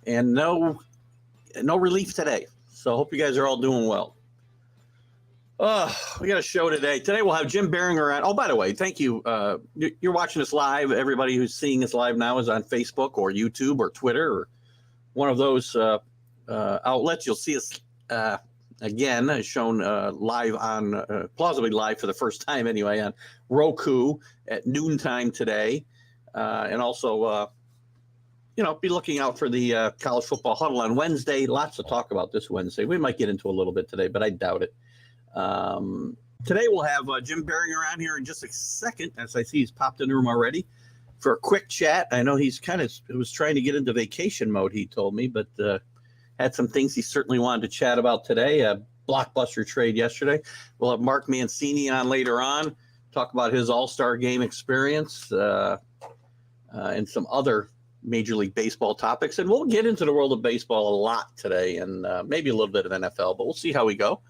and no relief today. So I hope you guys are all doing well. We got a show today. Today we'll have Jim Biringer on. Oh, by the way, thank you. You're watching us live. Everybody who's seeing us live now is on Facebook or YouTube or Twitter or one of those outlets. You'll see us again shown live on, plausibly live for the first time anyway, on Roku at noontime today. And also, be looking out for the college football huddle on Wednesday. Lots to talk about this Wednesday. We might get into a little bit today, but I doubt it. Today we'll have Jim Biringer on here in just a second, as I see he's popped in the room already, for a quick chat. I know he's was trying to get into vacation mode, he told me, but had some things he certainly wanted to chat about today. A blockbuster trade yesterday. We'll have Mark Mancini on later on, talk about his all-star game experience and some other Major League Baseball topics. And we'll get into the world of baseball a lot today and maybe a little bit of NFL, but we'll see how we go.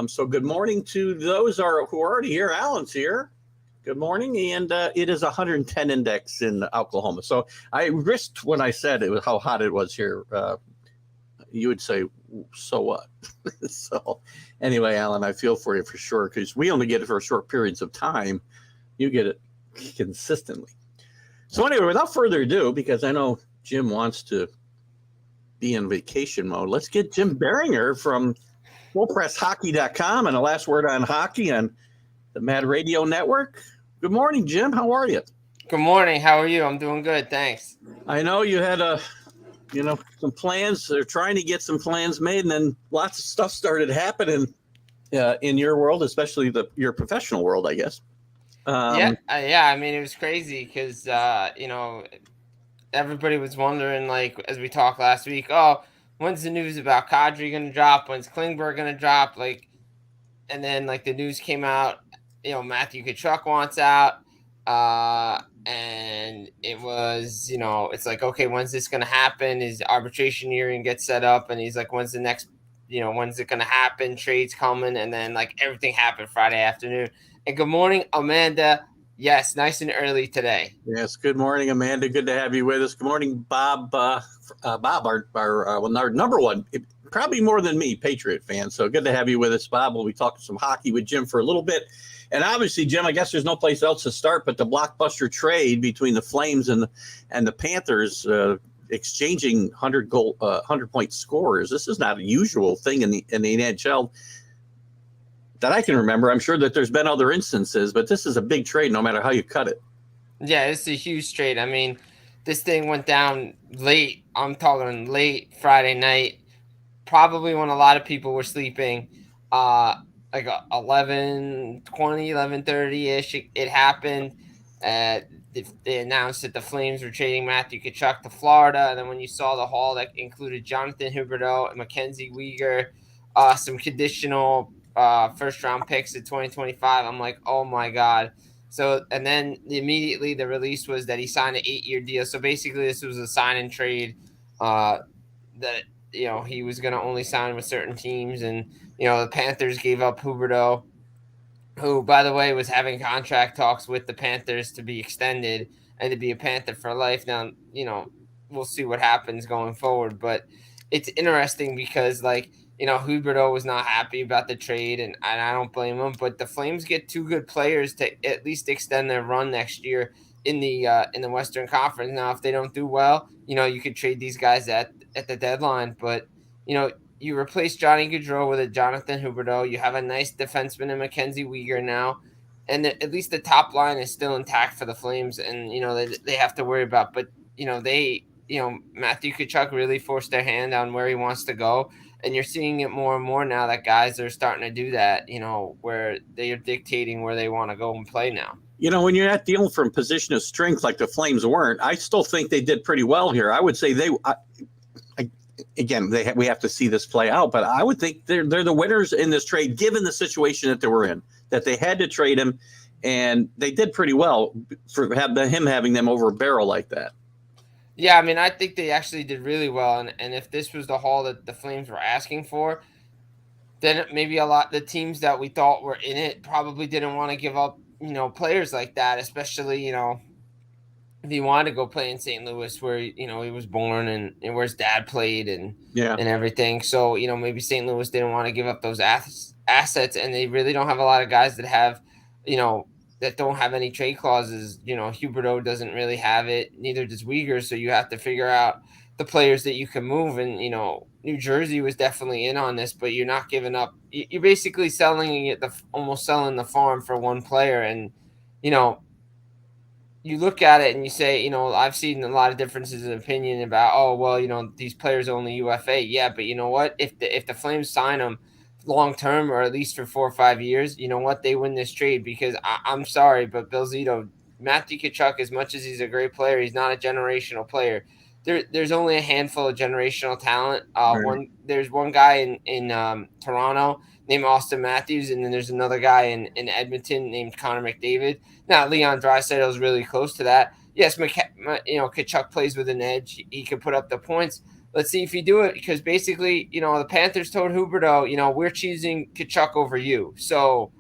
So good morning to those who are already here. Alan's here. Good morning. And it is 110 index in Oklahoma. So I risked when I said it was how hot it was here. You would say, so what? So anyway, Alan, I feel for you for sure, because we only get it for short periods of time. You get it consistently. So anyway, without further ado, because I know Jim wants to be in vacation mode, let's get Jim Biringer from FullPressHockey.com and the last word on hockey on the Mad Radio Network. Good morning, Jim. How are you? Good morning. How are you? I'm doing good. Thanks. I know you had some plans. They're trying to get some plans made, and then lots of stuff started happening in your world, especially your professional world, I guess. Yeah. I mean, it was crazy because, everybody was wondering, like, as we talked last week, when's the news about Kadri going to drop? When's Klingberg going to drop? Like, and then, like, the news came out, Matthew Tkachuk wants out. And it was, it's like, okay, when's this going to happen? His arbitration hearing gets set up, and he's like, when's the next, when's it going to happen? Trade's coming. And then, like, everything happened Friday afternoon. And good morning, Amanda. Yes, nice and early today. Yes, good morning, Amanda. Good to have you with us. Good morning, Bob. Bob, our number one, probably more than me, Patriot fan. So good to have you with us, Bob. We'll be talking some hockey with Jim for a little bit. And obviously, Jim, I guess there's no place else to start but the blockbuster trade between the Flames and the Panthers, exchanging 100-point scorers. This is not a usual thing in the NHL that I can remember. I'm sure that there's been other instances, but this is a big trade no matter how you cut it. Yeah, it's a huge trade. I mean, this thing went down late. I'm talking late Friday night, probably when a lot of people were sleeping, like 11:20, 11:30-ish. It happened. They announced that the Flames were trading Matthew Tkachuk to Florida, and then when you saw the haul that included Jonathan Huberdeau and Mackenzie Weegar, some conditional first-round picks in 2025, I'm like, oh, my God. So, and then immediately the release was that he signed an 8-year deal. So basically this was a sign and trade that, he was going to only sign with certain teams. And, the Panthers gave up Huberdeau, who, by the way, was having contract talks with the Panthers to be extended and to be a Panther for life. Now, we'll see what happens going forward. But it's interesting because, like, Huberdeau was not happy about the trade, and I don't blame him. But the Flames get two good players to at least extend their run next year in the Western Conference. Now, if they don't do well, you could trade these guys at the deadline. But, you replace Johnny Gaudreau with a Jonathan Huberdeau. You have a nice defenseman in Mackenzie Weegar now. And at least the top line is still intact for the Flames, and, they have to worry about. But, Matthew Tkachuk really forced their hand on where he wants to go. And you're seeing it more and more now that guys are starting to do that, where they are dictating where they want to go and play now. When you're not dealing from a position of strength like the Flames weren't, I still think they did pretty well here. I would say we have to see this play out, but I would think they're the winners in this trade, given the situation that they were in, that they had to trade him, and they did pretty well for him having them over a barrel like that. Yeah, I mean, I think they actually did really well, and if this was the haul that the Flames were asking for, then maybe a lot the teams that we thought were in it probably didn't want to give up, players like that, especially, if he wanted to go play in St. Louis, where he was born and where his dad played Yeah. and everything. So maybe St. Louis didn't want to give up those assets, and they really don't have a lot of guys that have you know that don't have any trade clauses. Huberdeau doesn't really have it, neither does Uyghur. So you have to figure out the players that you can move, and New Jersey was definitely in on this, but you're not giving up. You're basically selling it, almost selling the farm for one player, and you know you look at it and you say, I've seen a lot of differences in opinion about, oh well, these players are only UFA. Yeah, but you know what? If the Flames sign them long term or at least for 4 or 5 years, you know what? They win this trade because I'm sorry, but Bill Zito, Matthew Tkachuk, as much as he's a great player, he's not a generational player. There's only a handful of generational talent. Right. There's one guy in Toronto named Austin Matthews, and then there's another guy in Edmonton named Connor McDavid. Now, Leon Draisaitl is really close to that. Yes, Kachuk plays with an edge. He can put up the points. Let's see if he do it because basically, the Panthers told Huberdeau, we're choosing Kachuk over you. So,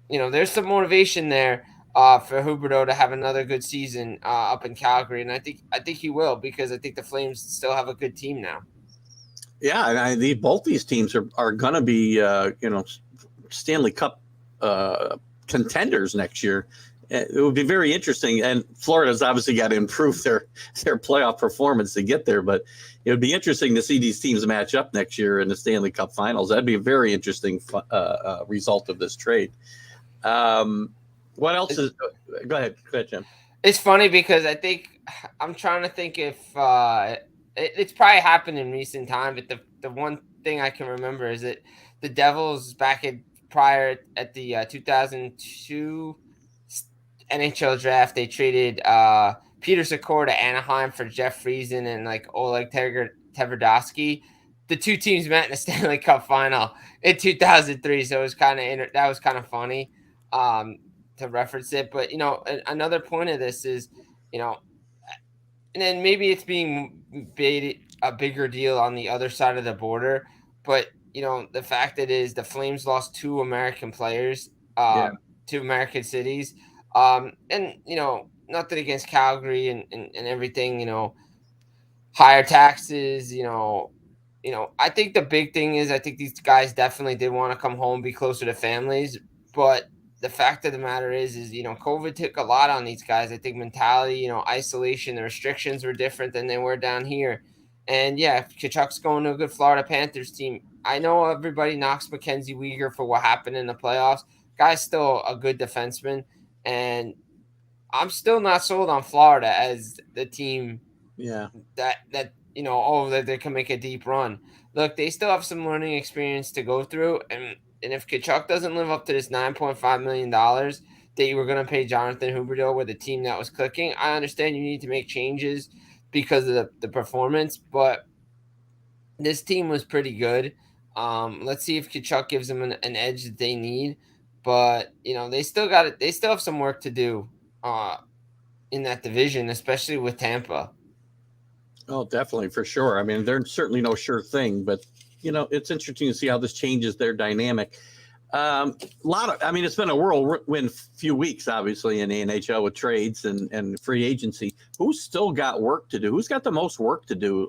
there's some motivation there for Huberdeau to have another good season up in Calgary, and I think he will because I think the Flames still have a good team now. Yeah, and both these teams are going to be Stanley Cup contenders next year. It would be very interesting, and Florida's obviously got to improve their playoff performance to get there. But it would be interesting to see these teams match up next year in the Stanley Cup Finals. That'd be a very interesting result of this trade. What else is? Go ahead, Jim. It's funny because I think I'm trying to think if it's probably happened in recent time, but the one thing I can remember is that the Devils back prior at the 2002 NHL draft, they traded Peter Secor to Anaheim for Jeff Friesen and like Oleg Tverdovsky. The two teams met in the Stanley Cup final in 2003, so it was that was kind of funny to reference it. But another point of this is, you know, and then maybe it's being made a bigger deal on the other side of the border, but the fact that is the Flames lost two American players, Yeah. to American cities, and nothing against Calgary and everything, higher taxes, I think the big thing is I think these guys definitely did want to come home, be closer to families, but the fact of the matter is COVID took a lot on these guys. I think mentality, isolation, the restrictions were different than they were down here. And yeah, if Kachuk's going to a good Florida Panthers team, I know everybody knocks Mackenzie Weegar for what happened in the playoffs. Guy's still a good defenseman, and I'm still not sold on Florida as the team Yeah. that they can make a deep run. Look, they still have some learning experience to go through, and if Kachuk doesn't live up to this $9.5 million that you were going to pay Jonathan Huberdeau with a team that was clicking, I understand you need to make changes because of the performance, but this team was pretty good. Let's see if Kachuk gives them an edge that they need, but they still got it. They still have some work to do in that division, especially with Tampa. Oh, definitely, for sure. I mean, they're certainly no sure thing, but it's interesting to see how this changes their dynamic. It's been a whirlwind few weeks, obviously, in the NHL with trades and free agency. Who's still got work to do? Who's got the most work to do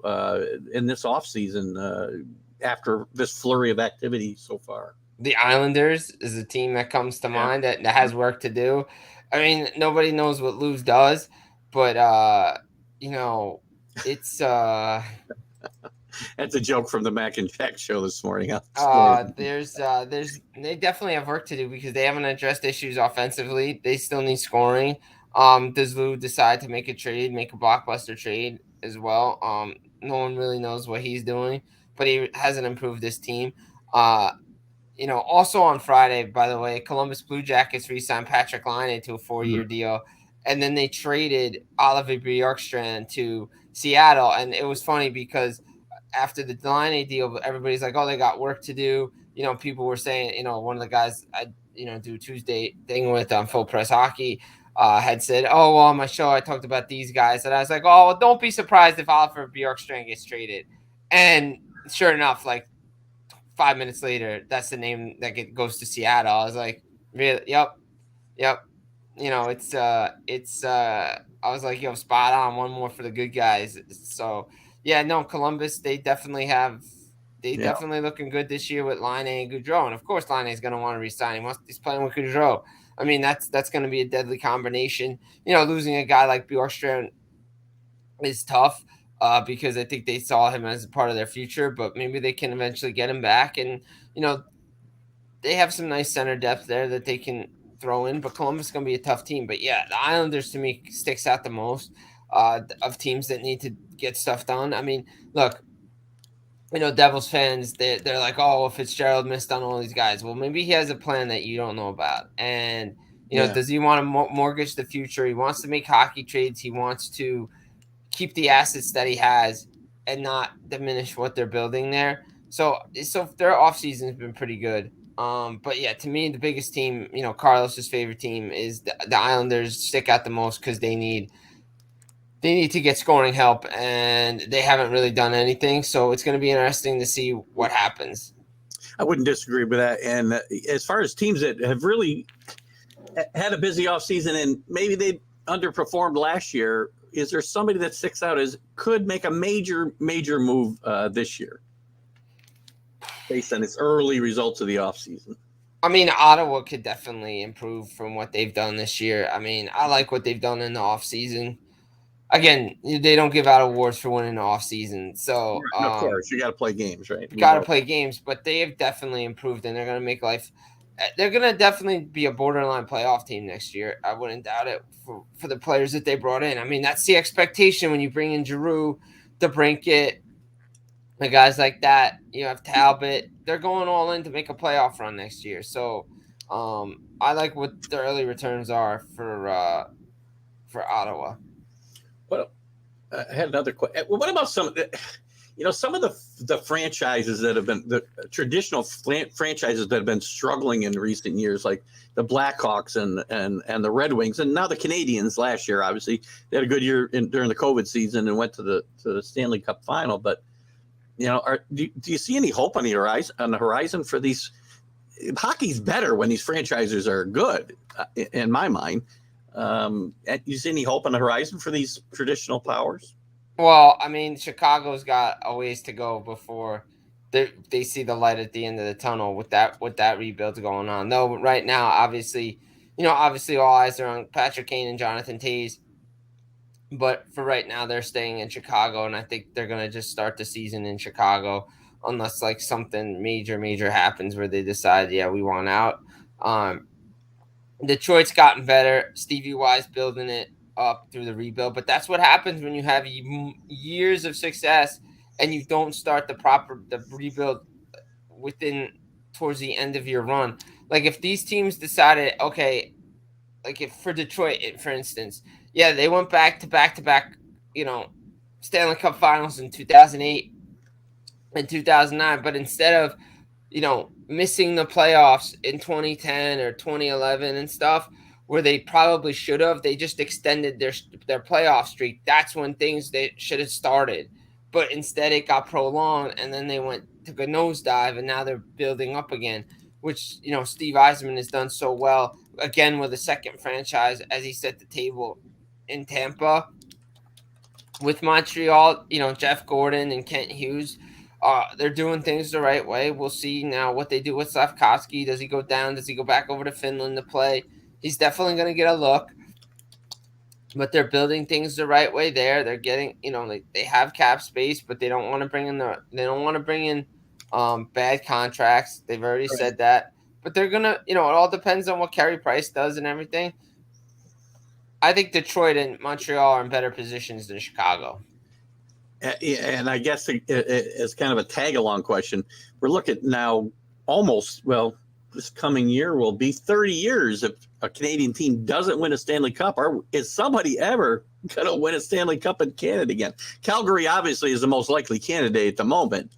in this offseason after this flurry of activity so far? The Islanders is a team that comes to Yeah. mind that has work to do. I mean, nobody knows what Luz does, but it's That's a joke from the Mac and Jack show this morning. Huh? there's they definitely have work to do because they haven't addressed issues offensively. They still need scoring. Does Lou decide to make a trade, make a blockbuster trade as well? No one really knows what he's doing, but he hasn't improved this team. Also on Friday, by the way, Columbus Blue Jackets re-signed Patrick Laine to a 4-year deal, and then they traded Oliver Bjorkstrand to Seattle. And it was funny because after the Laine deal, everybody's like, "Oh, they got work to do." People were saying, one of the guys I do Tuesday thing with Full Press Hockey had said, "Oh, well, on my show I talked about these guys," and I was like, "Oh, well, don't be surprised if Oliver Bjorkstrand gets traded." And sure enough, like 5 minutes later, that's the name that goes to Seattle. I was like, really? Yep. I was like, yo, spot on, one more for the good guys. So yeah, no, Columbus, they Yeah. definitely looking good this year with Line and Goudreau. And of course Line is gonna want to resign. He's playing with Goudreau. I mean, that's gonna be a deadly combination. Losing a guy like Bjorkstrand is tough. Because I think they saw him as a part of their future, but maybe they can eventually get him back. And they have some nice center depth there that they can throw in, but Columbus is going to be a tough team. But yeah, the Islanders to me sticks out the most of teams that need to get stuff done. I mean, look, Devils fans, they're like, oh, Fitzgerald missed on all these guys. Well, maybe he has a plan that you don't know about. And, Yeah. does he want to mortgage the future? He wants to make hockey trades. He wants to keep the assets that he has and not diminish what they're building there. So their offseason has been pretty good. But yeah, to me, the biggest team, Carlos's favorite team is the Islanders. Stick out the most because they need to get scoring help, and they haven't really done anything. So it's going to be interesting to see what happens. I wouldn't disagree with that. And as far as teams that have really had a busy offseason and maybe they underperformed last year, is there somebody that sticks out as could make a major move this year based on its early results of the offseason? I mean, Ottawa could definitely improve from what they've done this year. I mean, I like what they've done in the offseason. Again, they don't give out awards for winning the offseason. So, of course, you got to play games, right? You got to play games, but they have definitely improved, and they're going to make life. They're going to definitely be a borderline playoff team next year. I wouldn't doubt it for the players that they brought in. I mean, that's the expectation when you bring in Giroux, DeBrincat, the guys like that. You have Talbot. They're going all in to make a playoff run next year. So, I like what the early returns are for Ottawa. Well, I had another question. What about some of the franchises that have been the traditional franchises that have been struggling in recent years, like the Blackhawks and the Red Wings, and now the Canadians last year, obviously they had a good year during the COVID season and went to the Stanley Cup final. But do you see any hope on the horizon for these? Hockey's better when these franchises are good, in my mind. Do you see any hope on the horizon for these traditional powers? Well, I mean, Chicago's got a ways to go before they see the light at the end of the tunnel with that rebuild going on. Though right now, obviously all eyes are on Patrick Kane and Jonathan Toews. But for right now, they're staying in Chicago, and I think they're gonna just start the season in Chicago, unless like something major happens where they decide, yeah, we want out. Detroit's gotten better. Stevie Y's building it up through the rebuild, but that's what happens when you have years of success and you don't start the rebuild within towards the end of your run. Like if these teams decided, okay, like if for Detroit, for instance, yeah, they went back to back, Stanley Cup Finals in 2008 and 2009, but instead of missing the playoffs in 2010 or 2011 and stuff, where they probably should have, they just extended their playoff streak. That's when things they should have started, but instead it got prolonged, and then they took a nosedive, and now they're building up again. Which Steve Yzerman has done so well again with a second franchise as he set the table in Tampa with Montreal. Jeff Gordon and Kent Hughes. They're doing things the right way. We'll see now what they do with Slavkovsky. Does he go down? Does he go back over to Finland to play? He's definitely going to get a look. But they're building things the right way there. They're getting, they have cap space, but they don't want to bring in bad contracts. They've already said that. But they're gonna, it all depends on what Carey Price does and everything. I think Detroit and Montreal are in better positions than Chicago. And I guess as kind of a tag-along question, we're looking now this coming year will be 30 years if a Canadian team doesn't win a Stanley Cup. Or is somebody ever going to win a Stanley Cup in Canada again? Calgary obviously is the most likely candidate at the moment.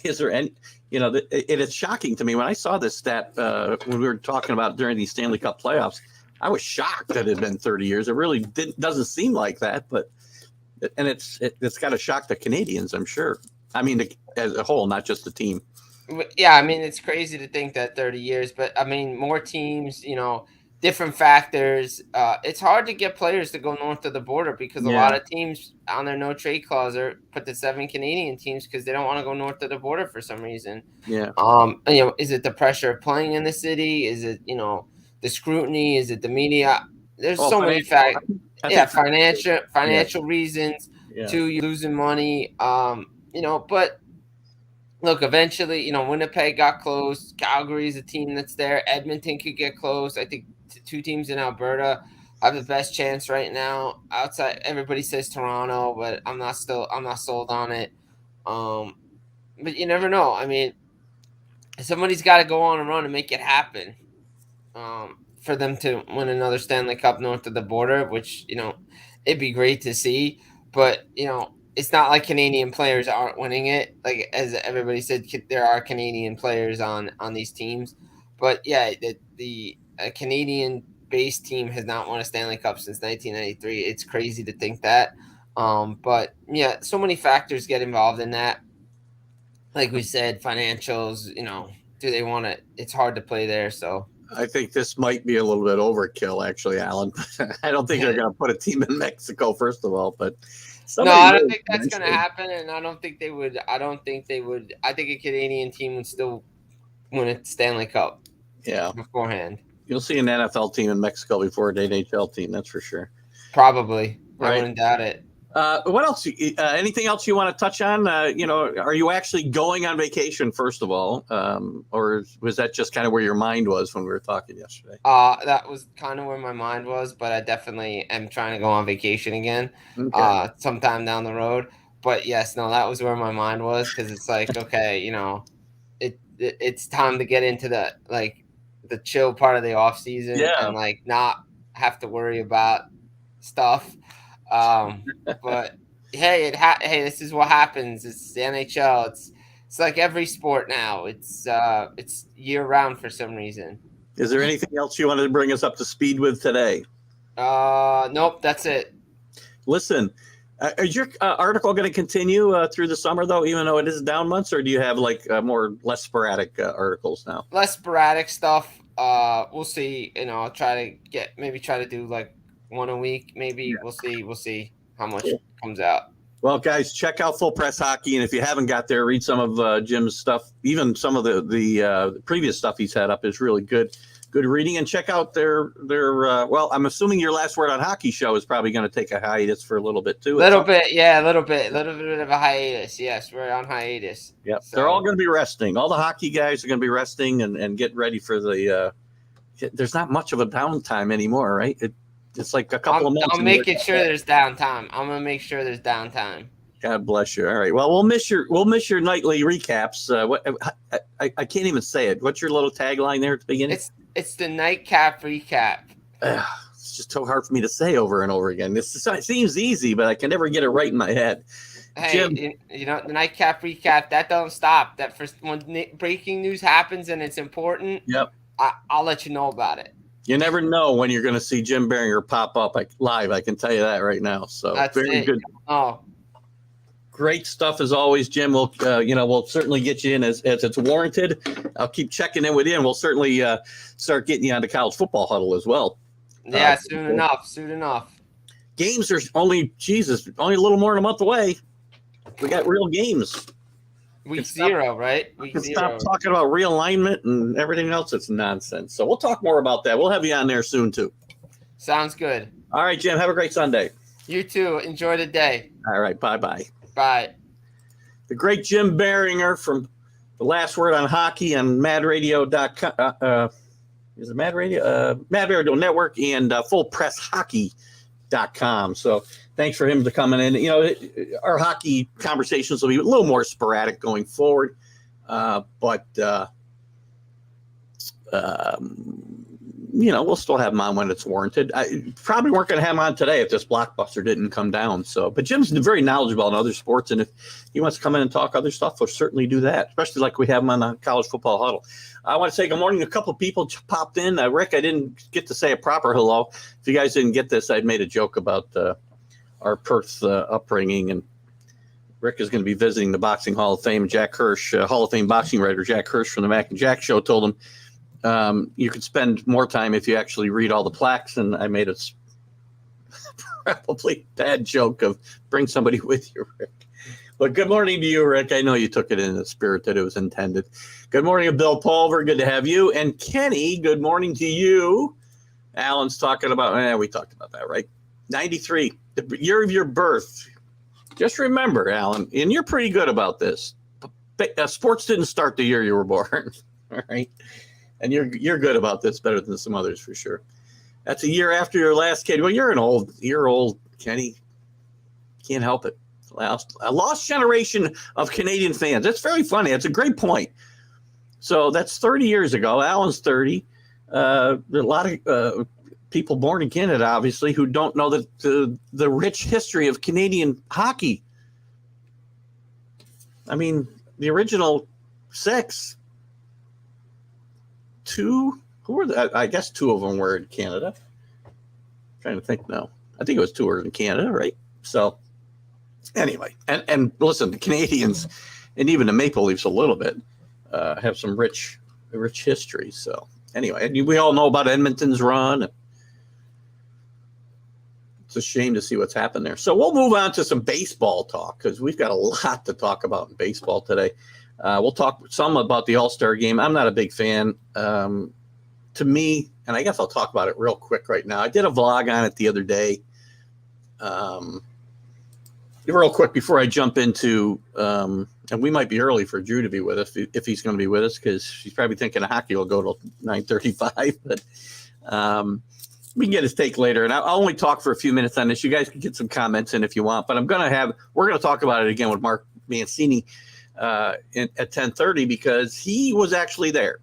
Is there any, it is shocking to me when I saw this stat when we were talking about during these Stanley Cup playoffs. I was shocked that it had been 30 years. It really doesn't seem like that, and it's got to shock the Canadians, I'm sure. I mean, as a whole, not just the team. Yeah, I mean, it's crazy to think that 30 years, but I mean, more teams, different factors. It's hard to get players to go north of the border because a lot of teams on their no trade clause put the 7 Canadian teams because they don't want to go north of the border for some reason. Yeah. Is it the pressure of playing in the city? Is it, the scrutiny? Is it the media? There's so many factors. Yeah, financial reasons. Yeah. Two, you're losing money. But look, eventually, Winnipeg got close. Calgary's a team that's there. Edmonton could get close. I think two teams in Alberta have the best chance right now. Outside, everybody says Toronto, but I'm not sold on it. But you never know. I mean, somebody's got to go on a run and make it happen. For them to win another Stanley Cup north of the border, which, it'd be great to see. But, it's not like Canadian players aren't winning it. Like, as everybody said, there are Canadian players on these teams. But, yeah, the Canadian-based team has not won a Stanley Cup since 1993. It's crazy to think that. But, yeah, so many factors get involved in that. Like we said, financials, do they want to – it's hard to play there, so – I think this might be a little bit overkill, actually, Alan. I don't think they're going to put a team in Mexico, first of all. But no, I don't think that's going to happen, and I don't think they would. I think a Canadian team would still win a Stanley Cup. Yeah, beforehand. You'll see an NFL team in Mexico before an NHL team. That's for sure. Probably, right? I wouldn't doubt it. What else? Anything else you want to touch on? Are you actually going on vacation, first of all? Or was that just kind of where your mind was when we were talking yesterday? That was kind of where my mind was, but I definitely am trying to go on vacation again sometime down the road. But yes, no, that was where my mind was because it's like, okay, it's time to get into the chill part of the off season and not have to worry about stuff. But hey, this is what happens. It's the NHL. It's like every sport now. It's year round for some reason. Is there anything else you wanted to bring us up to speed with today? Nope, that's it. Listen, is your article going to continue through the summer though, even though it is down months, or do you have less sporadic articles now? Less sporadic stuff. We'll see. I'll try to do one a week, maybe. Yeah. We'll see how much comes out. Well, guys, check out Full Press Hockey, and if you haven't got there, read some of Jim's stuff. Even some of the previous stuff he's had up is really good reading. And check out their well, I'm assuming your Last Word on Hockey show is probably going to take a hiatus for a little bit too. A little bit of a hiatus. Yes, we're on hiatus. Yep, so. They're all going to be resting. All the hockey guys are going to be resting and get ready for the. There's not much of a downtime anymore, right? It's like a couple of months. I'm making sure there's downtime. I'm gonna make sure there's downtime. God bless you. All right. Well, we'll miss your nightly recaps. I can't even say it. What's your little tagline there at the beginning? It's the nightcap recap. It's just so hard for me to say over and over again. It seems easy, but I can never get it right in my head. Hey, Jim, the nightcap recap, that don't stop. That when breaking news happens and it's important. Yep. I'll let you know about it. You never know when you're going to see Jim Biringer pop up live. I can tell you that right now. So that's very good. Oh, great stuff as always, Jim. We'll certainly get you in as it's warranted. I'll keep checking in with you, and we'll certainly start getting you on the College Football Huddle as well. Yeah, soon enough. Games are only a little more than a month away. We got real games. Week 0, right? Stop talking about realignment and everything else. It's nonsense. So we'll talk more about that. We'll have you on there soon, too. Sounds good. All right, Jim. Have a great Sunday. You too. Enjoy the day. All right. Bye-bye. Bye. The great Jim Biringer from The Last Word on Hockey on madradio.com. Is it Mad Radio? Mad Radio Network and fullpresshockey.com. So thanks for him to coming in. Our hockey conversations will be a little more sporadic going forward, but we'll still have him on when it's warranted. I probably weren't going to have him on today if this blockbuster didn't come down. So, but Jim's very knowledgeable in other sports, and if he wants to come in and talk other stuff, we'll certainly do that, especially like we have him on the College Football Huddle. I want to say good morning. A couple of people popped in. Rick, I didn't get to say a proper hello. If you guys didn't get this, I'd made a joke about our Perth upbringing, and Rick is going to be visiting the Boxing Hall of Fame. Jack Hirsch, Hall of Fame boxing writer Jack Hirsch from the Mac and Jack Show, told him You could spend more time if you actually read all the plaques, and I made a probably bad joke of bring somebody with you, Rick. But good morning to you, Rick. I know you took it in the spirit that it was intended. Good morning, Bill Pulver. Good to have you. And Kenny, good morning to you. Alan's talking about, we talked about that, right? 93, the year of your birth. Just remember, Alan, and you're pretty good about this. Sports didn't start the year you were born, all right? And you're good about this, better than some others for sure. That's a year after your last kid. Well, you're old, Kenny. Can't help it. A lost generation of Canadian fans. That's very funny. That's a great point. So that's 30 years ago. Alan's 30. A lot of people born in Canada, obviously, who don't know the rich history of Canadian hockey. I mean, the original 6, 2, who were I guess 2 of them were in Canada. I'm trying to think now. I think it was 2 were in Canada, right? So anyway, and listen, the Canadians and even the Maple Leafs a little bit have some rich history. So anyway, and we all know about Edmonton's run. It's a shame to see what's happened there. So we'll move on to some baseball talk because we've got a lot to talk about in baseball today. We'll talk some about the All-Star game. I'm not a big fan. To me, and I guess I'll talk about it real quick right now. I did a vlog on it the other day. Real quick before I jump into, and we might be early for Drew to be with us if he's going to be with us because he's probably thinking hockey will go till 9:35. But we can get his take later, and I'll only talk for a few minutes on this. You guys can get some comments in if you want, but we're going to talk about it again with Mark Mancini at 10:30 because he was actually there.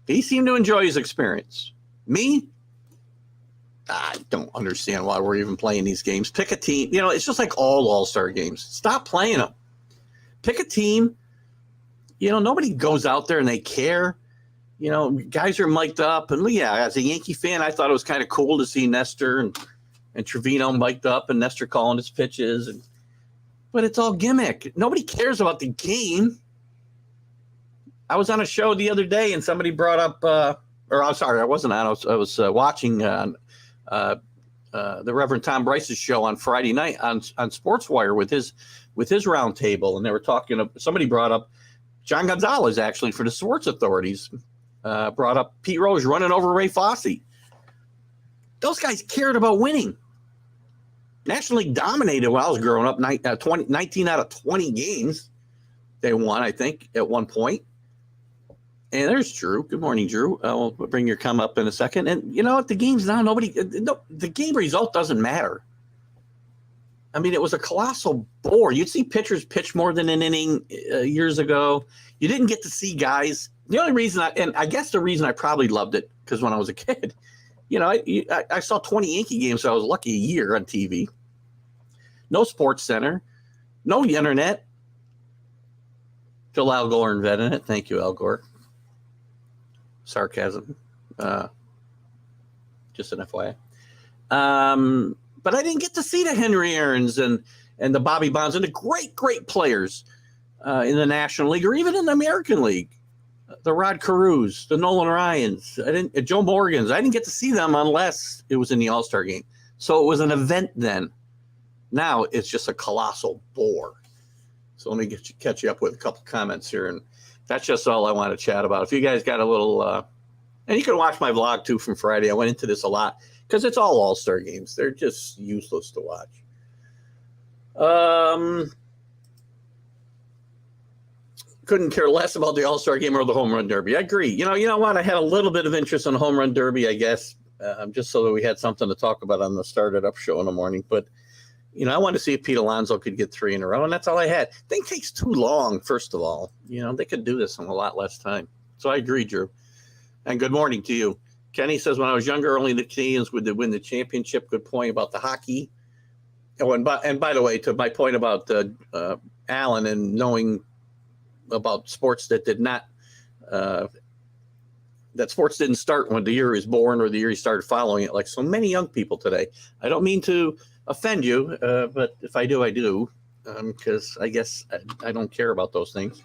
He seemed to enjoy his experience. Me, I don't understand why we're even playing these games. Pick a team. It's just like all-star games. Stop playing them. Pick a team. Nobody goes out there and they care. Guys are mic'd up. And yeah, as a Yankee fan, I thought it was kind of cool to see Nestor and Trevino mic'd up and Nestor calling his pitches. But it's all gimmick. Nobody cares about the game. I was on a show the other day and somebody brought up, or I'm sorry, I wasn't on. I was watching the Reverend Tom Bryce's show on Friday night on SportsWire with his round table, and they were talking. Somebody brought up John Gonzalez actually for the sports authorities. Brought up Pete Rose running over Ray Fosse. Those guys cared about winning. National League dominated when I was growing up. 19 out of 20 games they won, I think, at one point. And there's Drew. Good morning, Drew. We'll bring your come up in a second. And you know what? The game's now the game result doesn't matter. I mean, it was a colossal bore. You'd see pitchers pitch more than an inning years ago. You didn't get to see guys. The only reason I guess the reason I probably loved it because when I was a kid, I saw 20 Yankee games, so I was lucky a year on TV. No Sports Center, no internet. Till Al Gore invented it. Thank you, Al Gore. Sarcasm. Just an FYI. But I didn't get to see the Henry Aarons and the Bobby Bonds and the great players in the National League or even in the American League. The Rod Carews, the Nolan Ryans, Joe Morgans. I didn't get to see them unless it was in the All-Star game. So it was an event then. Now it's just a colossal bore. So let me catch you up with a couple comments here, and that's just all I want to chat about. If you guys got a little, and you can watch my vlog too from Friday. I went into this a lot because it's all All-Star games. They're just useless to watch. Couldn't care less about the All-Star game or the Home Run Derby. I agree. You know what? I had a little bit of interest in the Home Run Derby, I guess, just so that we had something to talk about on the Started Up show in the morning. But I wanted to see if Pete Alonso could get 3 in a row, and that's all I had. Thing takes too long, first of all. They could do this in a lot less time. So I agree, Drew. And good morning to you. Kenny says, when I was younger, only the Canadians would win the championship. Good point about the hockey. Oh, and by the way, to my point about Allen and knowing about sports that did not that sports didn't start when the year he was born or the year he started following it, like so many young people today. I don't mean to offend you, but if I do, I do, because I guess I don't care about those things.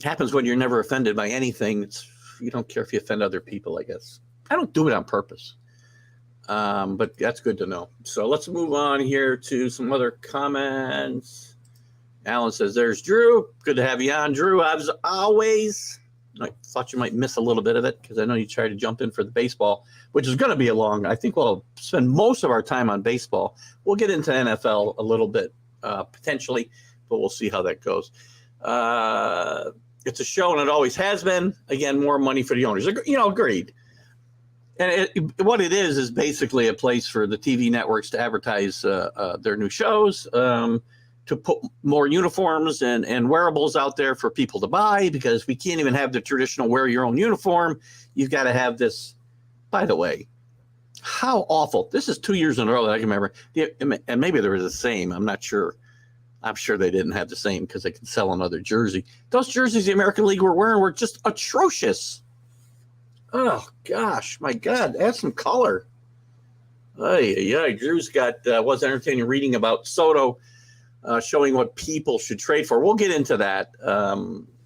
happens when you're never offended by anything. You don't care if you offend other people, I guess. I don't do it on purpose. But that's good to know. So let's move on here to some other comments. Alan says, there's Drew. Good to have you on, Drew, as always. I thought you might miss a little bit of it because I know you tried to jump in for the baseball, which is going to be I think we'll spend most of our time on baseball. We'll get into NFL a little bit, potentially, but we'll see how that goes. It's a show, and it always has been. Again, more money for the owners. Agreed. And what it is basically a place for the TV networks to advertise their new shows, to put more uniforms and wearables out there for people to buy, because we can't even have the traditional wear your own uniform. You've got to have this. By the way, how awful. This is 2 years in a row that I can remember. And maybe there was the same. I'm not sure. I'm sure they didn't have the same because they could sell another jersey. Those jerseys the American League were wearing were just atrocious. Oh, gosh, my God, add some color. Drew's got was entertaining reading about Soto showing what people should trade for. We'll get into that.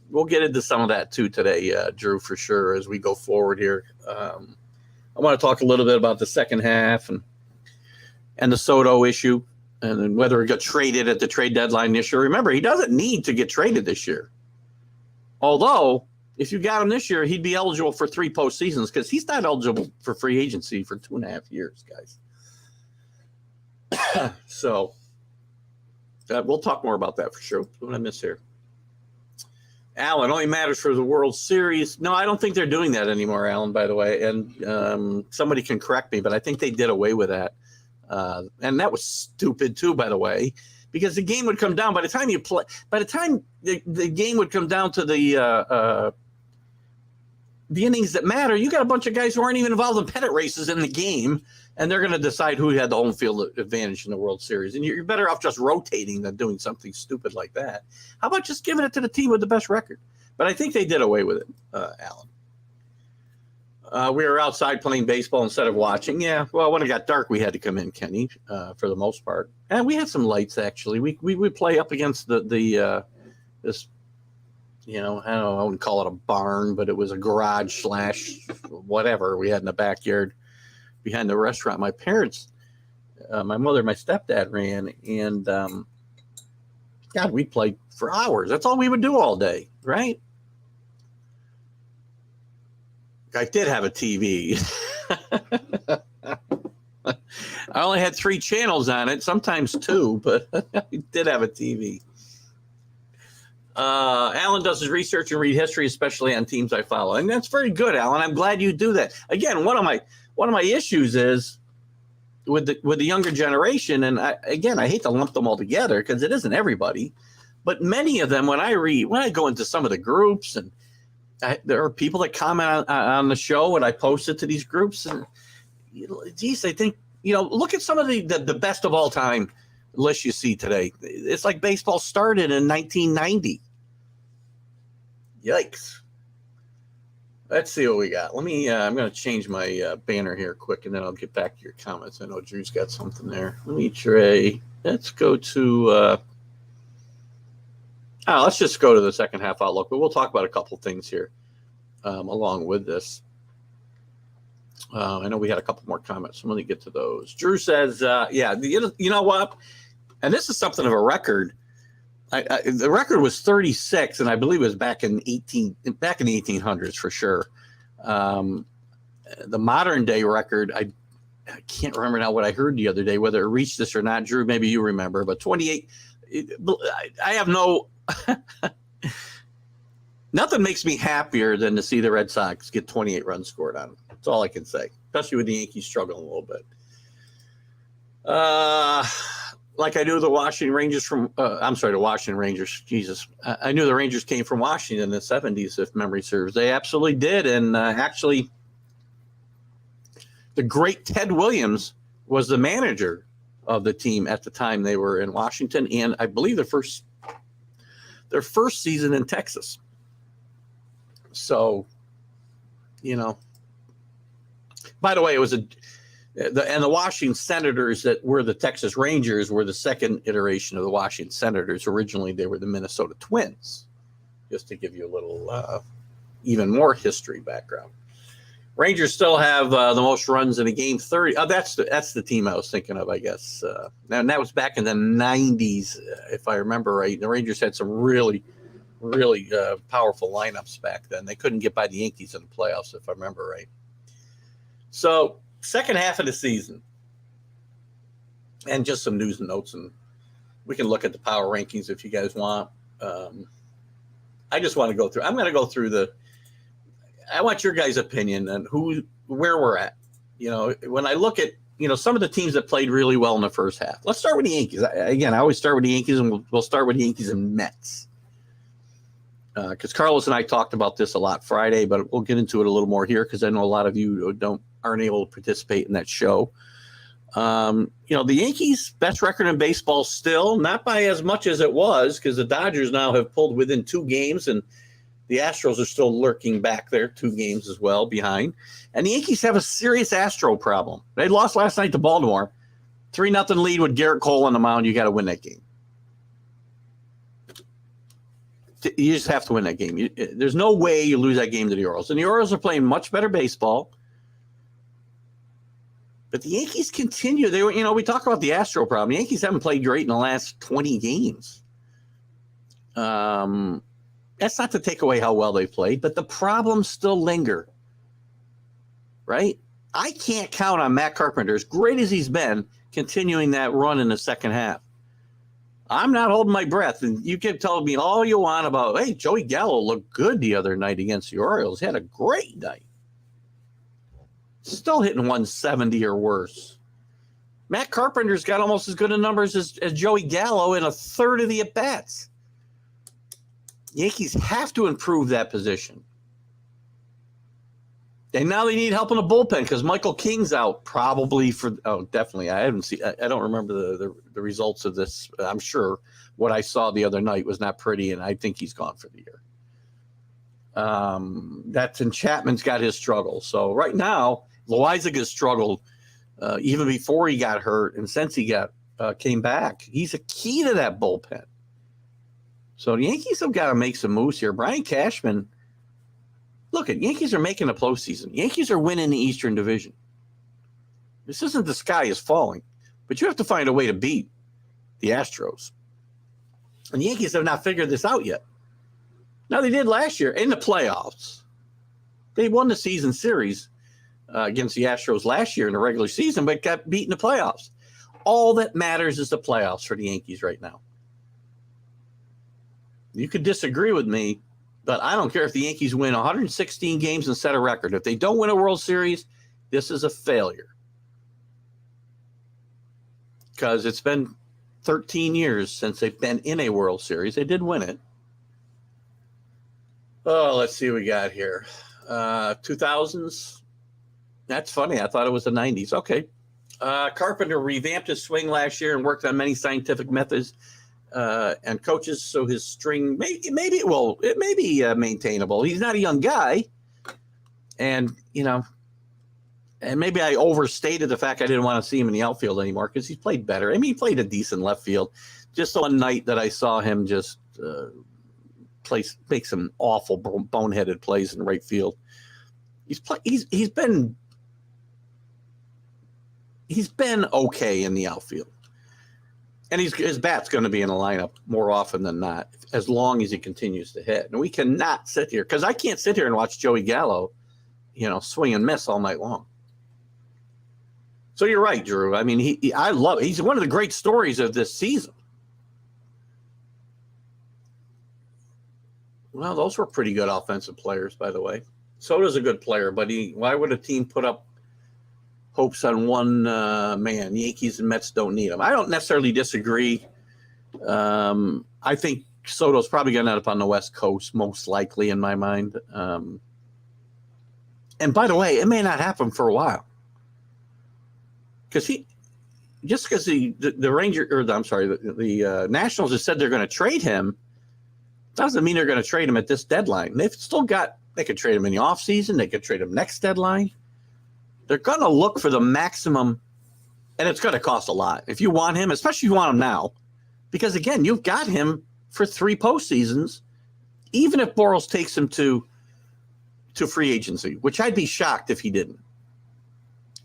We'll get into some of that, too, today, Drew, for sure, as we go forward here. I want to talk a little bit about the second half and the Soto issue, and then whether he got traded at the trade deadline this year. Remember, he doesn't need to get traded this year. Although, if you got him this year, he'd be eligible for 3 postseasons, because he's not eligible for free agency for 2.5 years, guys. So we'll talk more about that for sure. What did I miss here? Alan, only matters for the World Series. No, I don't think they're doing that anymore, Alan, by the way. And somebody can correct me, but I think they did away with that. And that was stupid too, by the way, because the game would come down by the time the game would come down to the innings that matter. You got a bunch of guys who aren't even involved in pennant races in the game, and they're going to decide who had the home field advantage in the World Series. And you're better off just rotating than doing something stupid like that. How about just giving it to the team with the best record? But I think they did away with it, Alan. We were outside playing baseball instead of watching. Yeah, well, when it got dark, we had to come in, Kenny, for the most part. And we had some lights, actually. We would play up against this, I don't know, I wouldn't call it a barn, but it was a garage / whatever we had in the backyard behind the restaurant. My parents, my mother, my stepdad ran, and God, we played for hours. That's all we would do all day, right? I did have a TV. I only had 3 channels on it, sometimes 2, but I did have a TV. Alan does his research and read history, especially on teams I follow, and that's very good, Alan. I'm glad you do that. Again, one of my issues is with the younger generation, and I hate to lump them all together because it isn't everybody, but many of them, when I go into some of the groups, and there are people that comment on the show, and I post it to these groups, and geez, I think, look at some of the best of all time lists you see today. It's like baseball started in 1990. Yikes. Let's see what we got. I'm going to change my banner here quick, and then I'll get back to your comments. I know Drew's got something there. Let me try. Let's go to let's just go to the second half outlook, but we'll talk about a couple things here along with this. I know we had a couple more comments, so let me get to those. Drew says, you know what? And this is something of a record. The record was 36, and I believe it was back in the 1800s for sure. The modern day record, I can't remember now what I heard the other day, whether it reached this or not. Drew, maybe you remember, but 28. I have no. Nothing makes me happier than to see the Red Sox get 28 runs scored on them. That's all I can say, especially with the Yankees struggling a little bit. Like I knew the Washington Rangers the Washington Rangers. Jesus. I knew the Rangers came from Washington in the 70s, if memory serves. They absolutely did. And actually, the great Ted Williams was the manager of the team at the time they were in Washington. And I believe their first season in Texas. So, by the way, it was the Washington Senators that were the Texas Rangers were the second iteration of the Washington Senators. Originally, they were the Minnesota Twins. just to give you a little even more history background. Rangers still have the most runs in a game, 30. Oh, that's the team I was thinking of, I guess. And that was back in the 90s, if I remember right. The Rangers had some really powerful lineups back then. They couldn't get by the Yankees in the playoffs, if I remember right. So, second half of the season, and just some news and notes, and we can look at the power rankings if you guys want. I just want to go through. I'm going to go through I want your guys' opinion on where we're at. You know, when I look at, some of the teams that played really well in the first half. Let's start with the Yankees. I always start with the Yankees, and we'll start with the Yankees and Mets. Because Carlos and I talked about this a lot Friday, but we'll get into it a little more here because I know a lot of you aren't able to participate in that show. The Yankees' best record in baseball still, not by as much as it was, because the Dodgers now have pulled within 2 games, and the Astros are still lurking back there, 2 games as well behind. And the Yankees have a serious Astro problem. They lost last night to Baltimore. 3-0 lead with Garrett Cole on the mound. You got to win that game. You just have to win that game. There's no way you lose that game to the Orioles. And the Orioles are playing much better baseball. But the Yankees continue. We talk about the Astro problem. The Yankees haven't played great in the last 20 games. That's not to take away how well they've played, but the problems still linger, right? I can't count on Matt Carpenter, as great as he's been, continuing that run in the second half. I'm not holding my breath, and you can tell me all you want about, hey, Joey Gallo looked good the other night against the Orioles. He had a great night. Still hitting 170 or worse. Matt Carpenter's got almost as good a numbers as Joey Gallo in a third of the at-bats. Yankees have to improve that position. And now they need help in the bullpen because Michael King's out probably definitely. I don't remember the results of this. I'm sure what I saw the other night was not pretty, and I think he's gone for the year. And Chapman's got his struggles. So right now, Loizaga struggled even before he got hurt, and since he came back, he's a key to that bullpen. So the Yankees have got to make some moves here. Brian Cashman, look, Yankees are making a postseason. Yankees are winning the Eastern Division. This isn't the sky is falling, but you have to find a way to beat the Astros. And the Yankees have not figured this out yet. Now, they did last year in the playoffs. They won the season series against the Astros last year in the regular season, but got beat in the playoffs. All that matters is the playoffs for the Yankees right now. You could disagree with me, but I don't care if the Yankees win 116 games and set a record. If they don't win a World Series, this is a failure. Because it's been 13 years since they've been in a World Series. They did win it. Oh, let's see what we got here. 2000s. That's funny. I thought it was the 90s. Okay. Carpenter revamped his swing last year and worked on many scientific methods and coaches, so his string it may be maintainable. He's not a young guy, and and maybe I overstated the fact I didn't want to see him in the outfield anymore because he's played better. I mean, he played a decent left field. Just one night that I saw him just make some awful boneheaded plays in right field. He's been okay in the outfield. And his bat's going to be in the lineup more often than not, as long as he continues to hit. And we cannot sit here, because I can't sit here and watch Joey Gallo, swing and miss all night long. So you're right, Drew. I mean, he's one of the great stories of this season. Well, those were pretty good offensive players, by the way. Soto's a good player, but why would a team put up hopes on one man? Yankees and Mets don't need him. I don't necessarily disagree. I think Soto's probably going to end up on the West Coast, most likely, in my mind. And by the way, it may not happen for a while. Because the Nationals have said they're going to trade him. Doesn't mean they're going to trade him at this deadline. They could trade him in the offseason. They could trade him next deadline. They're going to look for the maximum, and it's going to cost a lot. If you want him, especially if you want him now, because, again, you've got him for 3 postseasons, even if Boros takes him to free agency, which I'd be shocked if he didn't.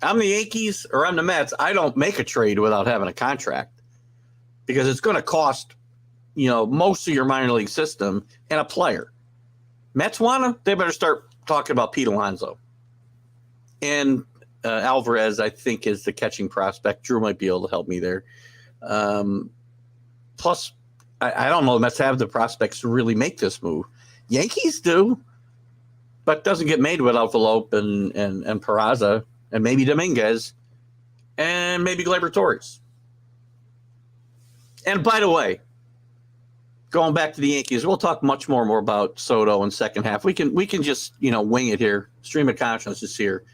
I'm the Yankees or I'm the Mets. I don't make a trade without having a contract because it's going to cost, most of your minor league system and a player. Mets wanna, they better start talking about Pete Alonso. And Alvarez, I think, is the catching prospect. Drew might be able to help me there. Plus, I don't know the Mets have the prospects to really make this move. Yankees do, but doesn't get made without Velope and Peraza and maybe Dominguez and maybe Gleyber Torres. And by the way, going back to the Yankees, we'll talk much more about Soto in second half. We can just wing it here. Stream of consciousness is here.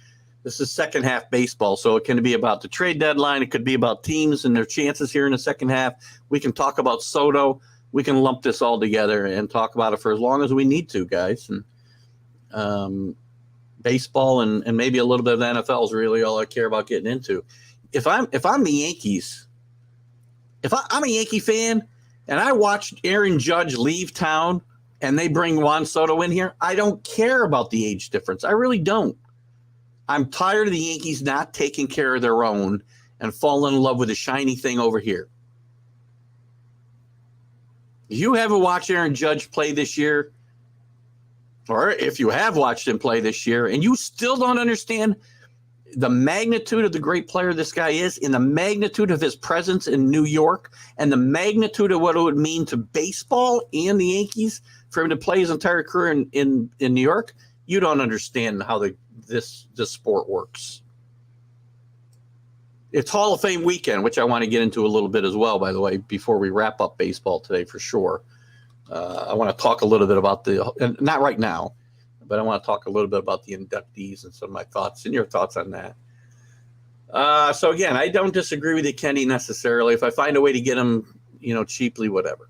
This is second half baseball, so it can be about the trade deadline. It could be about teams and their chances here in the second half. We can talk about Soto. We can lump this all together and talk about it for as long as we need to, guys. And baseball and maybe a little bit of the NFL is really all I care about getting into. If I'm the Yankees, I'm a Yankee fan and I watched Aaron Judge leave town and they bring Juan Soto in here, I don't care about the age difference. I really don't. I'm tired of the Yankees not taking care of their own and falling in love with a shiny thing over here. You haven't watched Aaron Judge play this year, or if you have watched him play this year, and you still don't understand the magnitude of the great player this guy is, and the magnitude of his presence in New York, and the magnitude of what it would mean to baseball and the Yankees for him to play his entire career in New York, you don't understand how this sport works. It's Hall of Fame weekend, which I want to get into a little bit as well, by the way, before we wrap up baseball today for sure. I want to talk a little bit about and not right now, but I want to talk a little bit about the inductees and some of my thoughts and your thoughts on that. So again, I don't disagree with you, Kenny, necessarily. If I find a way to get him, cheaply, whatever.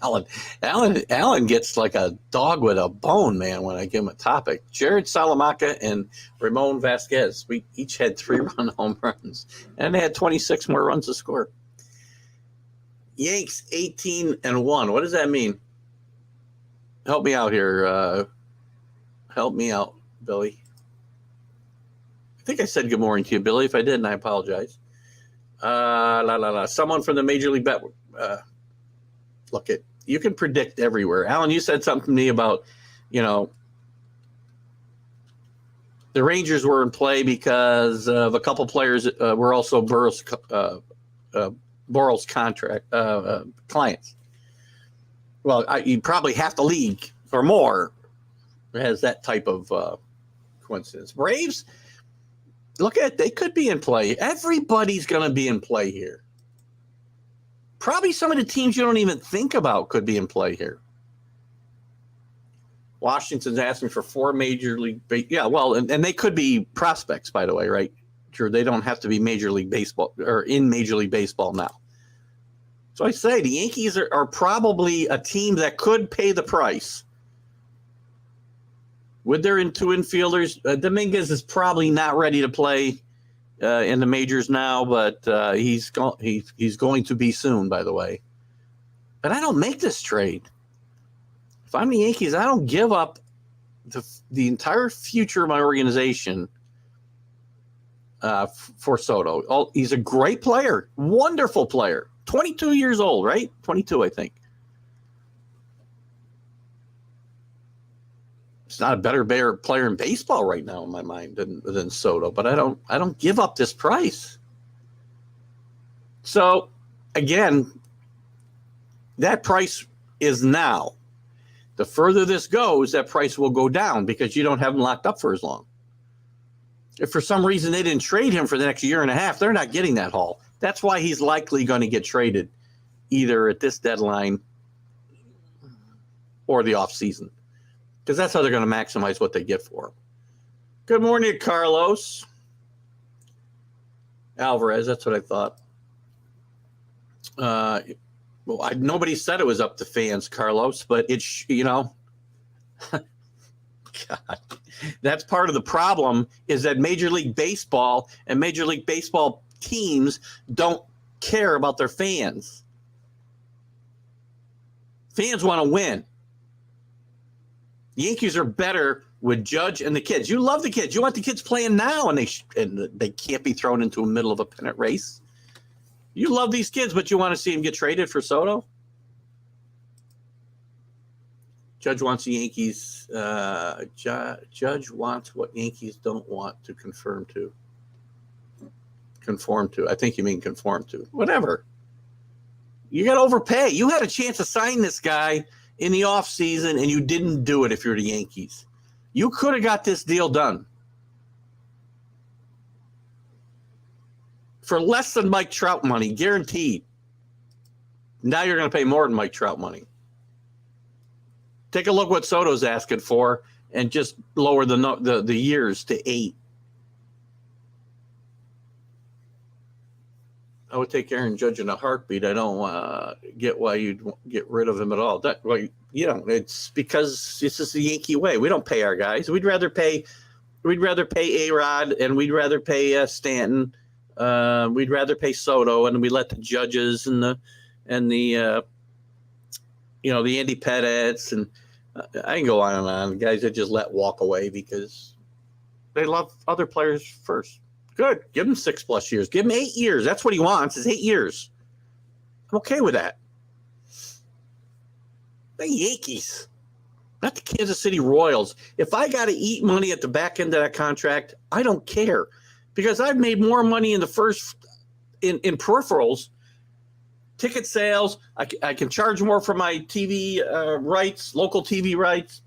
Alan gets like a dog with a bone, man, when I give him a topic. Jared Salamanca and Ramon Vasquez, we each had 3-run home runs, and they had 26 more runs to score. Yanks 18-1. What does that mean? Help me out here. Help me out, Billy. I think I said good morning to you, Billy. If I didn't, I apologize. Someone from the Major League Bet. Look, you can predict everywhere. Alan, you said something to me about, the Rangers were in play because of a couple players were also Burrow's contract clients. Well, you probably half the league or more has that type of coincidence. Braves, look at it. They could be in play. Everybody's going to be in play here. Probably some of the teams you don't even think about could be in play here. Washington's asking for 4 major league. And they could be prospects, by the way, right? Sure, they don't have to be Major League Baseball or in Major League Baseball now. So I say the Yankees are probably a team that could pay the price. With their 2 infielders, Dominguez is probably not ready to play in the majors now, but he's going to be soon, by the way. But I don't make this trade. If I'm the Yankees, I don't give up the entire future of my organization for Soto. He's a great player, wonderful player, 22 years old, right? 22, I think. It's not a better player in baseball right now in my mind than Soto, but I don't give up this price. So again, that price is now. The further this goes, that price will go down because you don't have him locked up for as long. If for some reason they didn't trade him for the next year and a half, they're not getting that haul. That's why he's likely going to get traded either at this deadline or the offseason. Because that's how they're going to maximize what they get for him. Good morning, Carlos. Alvarez, that's what I thought. Nobody said it was up to fans, Carlos, but it's, God, that's part of the problem is that Major League Baseball and Major League Baseball teams don't care about their fans. Fans want to win. Yankees are better with Judge and the kids. You love the kids. You want the kids playing now, and they can't be thrown into the middle of a pennant race. You love these kids, but you want to see them get traded for Soto? Judge wants the Yankees. Judge wants what Yankees don't want to conform to. Conform to. I think you mean conform to. Whatever. You got to overpay. You had a chance to sign this guy in the offseason, and you didn't do it if you're the Yankees. You could have got this deal done for less than Mike Trout money, guaranteed. Now you're going to pay more than Mike Trout money. Take a look what Soto's asking for and just lower the years to 8. I would take Aaron Judge in a heartbeat. I don't get why you'd get rid of him at all. It's because this is the Yankee way. We don't pay our guys. We'd rather pay A-Rod, and we'd rather pay Stanton. We'd rather pay Soto, and we let the Judges and the Andy Pettitts, and I can go on and on. Guys that just let walk away because they love other players first. Good. Give him 6+ years. Give him 8 years. That's what he wants, is 8 years. I'm okay with that. The Yankees, not the Kansas City Royals. If I got to eat money at the back end of that contract, I don't care, because I've made more money in the first in peripherals, ticket sales. I can charge more for my TV rights, local TV rights,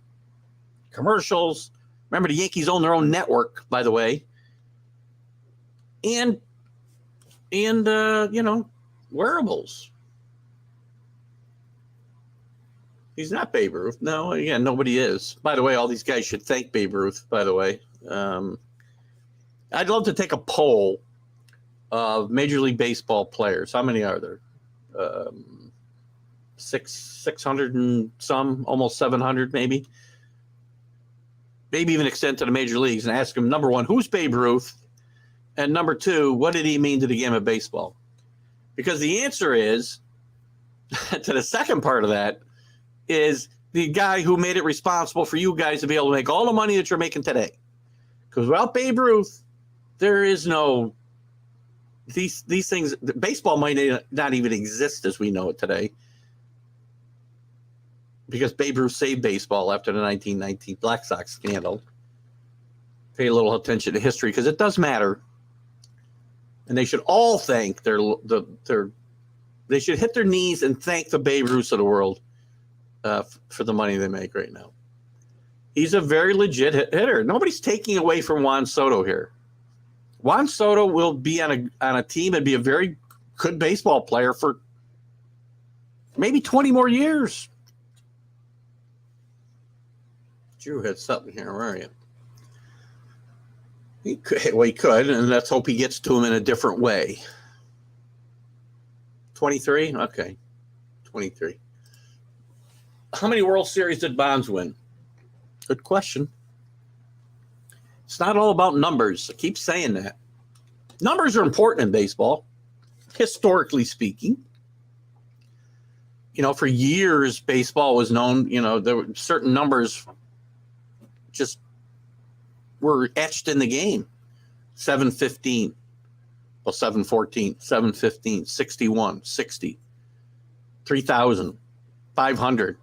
commercials. Remember, the Yankees own their own network, by the way. And wearables. He's not Babe Ruth. No, again, nobody is. By the way, all these guys should thank Babe Ruth, by the way. I'd love to take a poll of Major League Baseball players. How many are there? 600 and some, almost 700 maybe. Maybe even extend to the major leagues and ask them, number one, who's Babe Ruth? And number two, what did he mean to the game of baseball? Because the answer is, to the second part of that, is the guy who made it responsible for you guys to be able to make all the money that you're making today. Because without Babe Ruth, there is no these things. Baseball might not even exist as we know it today, because Babe Ruth saved baseball after the 1919 Black Sox scandal. Pay a little attention to history, because it does matter. And they should all thank they should hit their knees and thank the Babe Ruths of the world for the money they make right now. He's a very legit hitter. Nobody's taking away from Juan Soto here. Juan Soto will be on a team and be a very good baseball player for maybe 20 more years. Drew had something here. Where are you? He could, and let's hope he gets to him in a different way. 23? Okay. 23. How many World Series did Bonds win? Good question. It's not all about numbers. I keep saying that. Numbers are important in baseball, historically speaking. For years, baseball was known, there were certain numbers just were etched in the game. 715, 714, 715, 61, 60, 3,000, 500.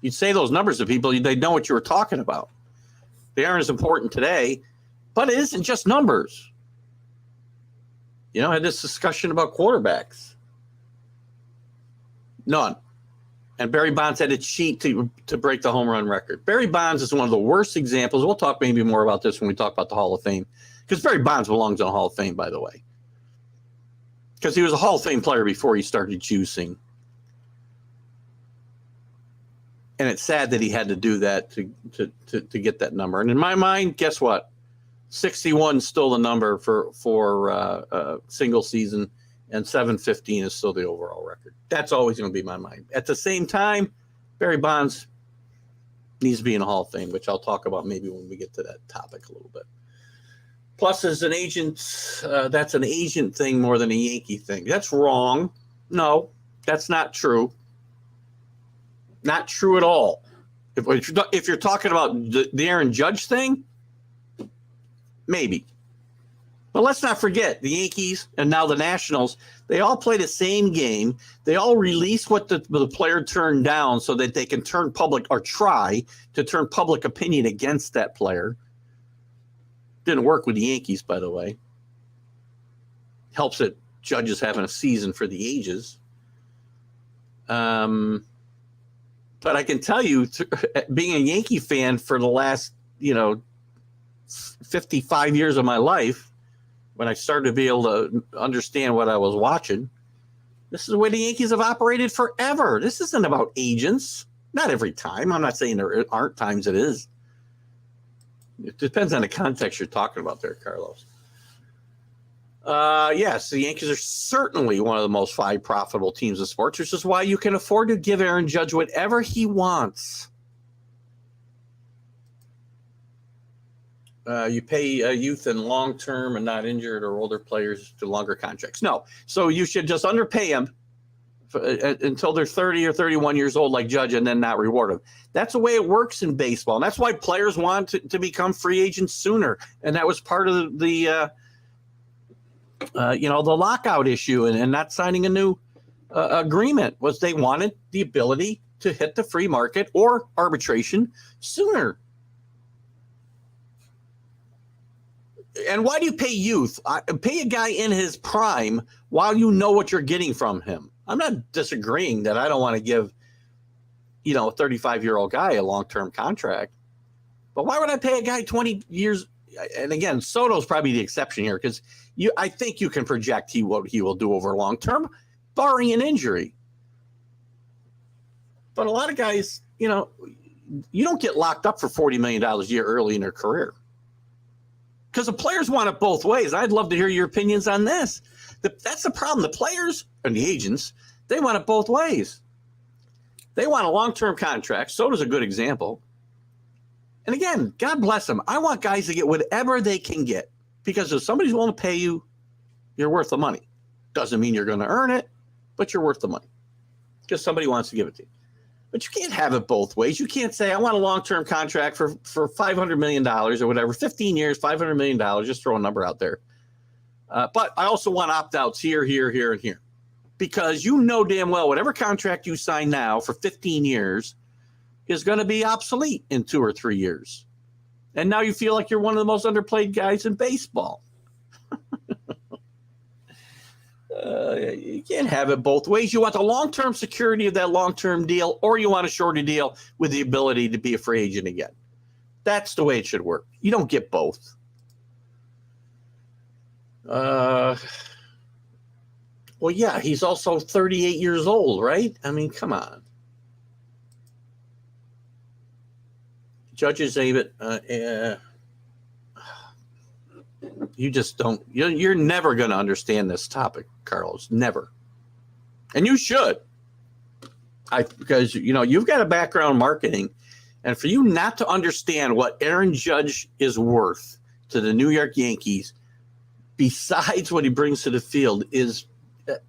You'd say those numbers to people, they'd know what you were talking about. They aren't as important today, but it isn't just numbers. I had this discussion about quarterbacks. None. And Barry Bonds had to cheat to break the home run record. Barry Bonds is one of the worst examples. We'll talk maybe more about this when we talk about the Hall of Fame, because Barry Bonds belongs in the Hall of Fame, by the way, because he was a Hall of Fame player before he started juicing. And it's sad that he had to do that to get that number. And in my mind, guess what? 61 is still the number for single season, and 715 is still the overall record. That's always going to be my mind. At the same time, Barry Bonds needs to be in the Hall of Fame, which I'll talk about maybe when we get to that topic a little bit. Plus, as an agent, that's an agent thing more than a Yankee thing. That's wrong. No, that's not true. Not true at all. If you're talking about the Aaron Judge thing, maybe. But let's not forget the Yankees and now the Nationals, they all play the same game. They all release what the player turned down so that they can turn public or try to turn public opinion against that player. Didn't work with the Yankees, by the way. Helps that Judge is having a season for the ages. But I can tell you, being a Yankee fan for the last, 55 years of my life, when I started to be able to understand what I was watching, this is the way the Yankees have operated forever. This isn't about agents. Not every time. I'm not saying there aren't times it is. It depends on the context you're talking about there, Carlos. Yes, the Yankees are certainly one of the most 5 profitable teams in sports, which is why you can afford to give Aaron Judge whatever he wants. You pay youth and long-term and not injured or older players to longer contracts. No, so you should just underpay them until they're 30 or 31 years old like Judge and then not reward them. That's the way it works in baseball. And that's why players want to become free agents sooner. And that was part of the lockout issue and not signing a new agreement was they wanted the ability to hit the free market or arbitration sooner. And why do you pay youth? Pay a guy in his prime while you know what you're getting from him. I'm not disagreeing that I don't want to give, a 35-year-old guy a long-term contract. But why would I pay a guy 20 years? And again, Soto's probably the exception here because I think you can project what he will do over long term, barring an injury. But a lot of guys, you don't get locked up for $40 million a year early in their career. Because the players want it both ways. I'd love to hear your opinions on this. That's the problem. The players and the agents, they want it both ways. They want a long-term contract. Soto's a good example. And again, God bless them. I want guys to get whatever they can get. Because if somebody's willing to pay you, you're worth the money. Doesn't mean you're going to earn it, but you're worth the money. Because somebody wants to give it to you. But you can't have it both ways. You can't say, I want a long-term contract for $500 million or whatever, 15 years, $500 million, just throw a number out there. But I also want opt-outs here, and here. Because you know damn well whatever contract you sign now for 15 years is going to be obsolete in 2 or 3 years. And now you feel like you're one of the most underplayed guys in baseball. You can't have it both ways. You want the long-term security of that long-term deal, or you want a shorter deal with the ability to be a free agent again. That's the way it should work. You don't get both. Well, yeah, he's also 38 years old, right? I mean, come on. Judges, David, you just don't. You're never going to understand this topic, Carlos. Never, and you should. Because you've got a background in marketing, and for you not to understand what Aaron Judge is worth to the New York Yankees, besides what he brings to the field, is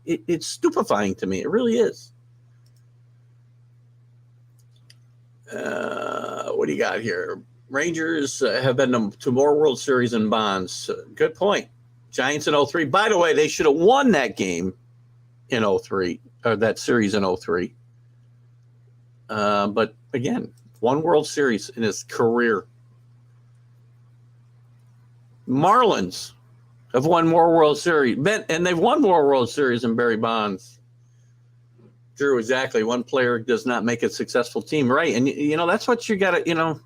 it's stupefying to me. It really is. What do you got here? Rangers have been to more World Series than Bonds. Good point. Giants in 03. By the way, they should have won that game in 03, or that series in 03. But again, one World Series in his career. Marlins have won more World Series, and they've won more World Series than Barry Bonds. Drew, exactly. One player does not make a successful team, right? And that's what you got to,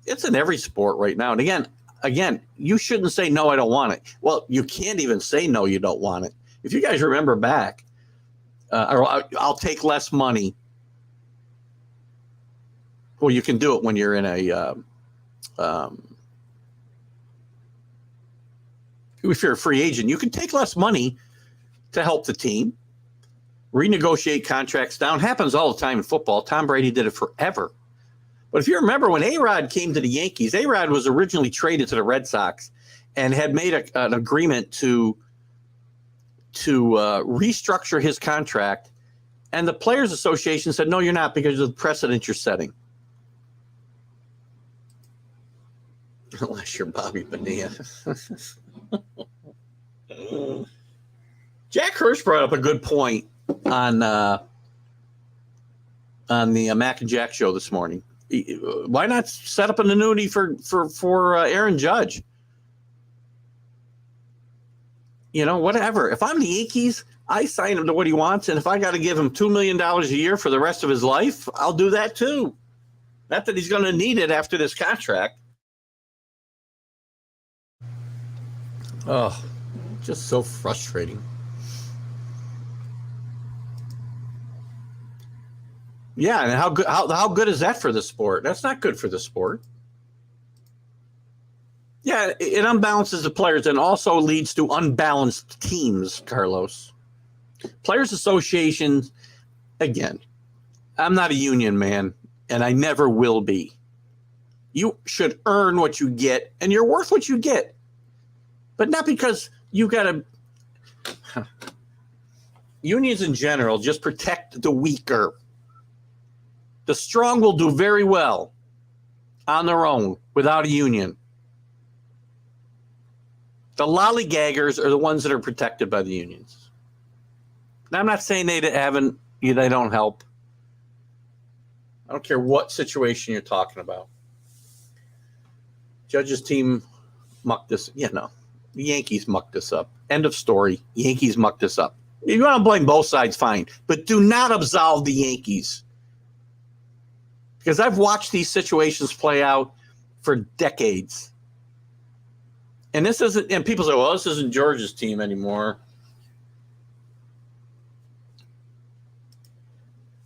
it's in every sport right now. And again, you shouldn't say, no, I don't want it. Well, you can't even say, no, you don't want it. If you guys remember back, or I'll take less money. Well, you can do it when you're in if you're a free agent, you can take less money to help the team, renegotiate contracts down. Happens all the time in football. Tom Brady did it forever. But if you remember when A-Rod came to the Yankees, A-Rod was originally traded to the Red Sox and had made an agreement to restructure his contract And the Players Association said, no, you're not, because of the precedent you're setting. Unless you're Bobby Bonilla. Jack Hirsch brought up a good point on the Mac and Jack show this morning. Why not set up an annuity for Aaron Judge? You know, whatever. If I'm the Yankees, I sign him to what he wants, and if I got to give him $2 million a year for the rest of his life, I'll do that too. Not that he's going to need it after this contract. Oh, just so frustrating. Yeah, and how good is that for the sport? That's not good for the sport. Yeah, it unbalances the players and also leads to unbalanced teams, Carlos. Players Associations, again, I'm not a union man, and I never will be. You should earn what you get, and you're worth what you get. But not because you got to... Unions in general just protect the weaker. The strong will do very well on their own without a union. The lollygaggers are the ones that are protected by the unions. Now, I'm not saying they don't help. I don't care what situation you're talking about. Judge's team mucked this. Yeah, no. The Yankees mucked this up. End of story. Yankees mucked this up. If you want to blame both sides, fine. But do not absolve the Yankees. Because I've watched these situations play out for decades. And this isn't, and people say, well, this isn't George's team anymore.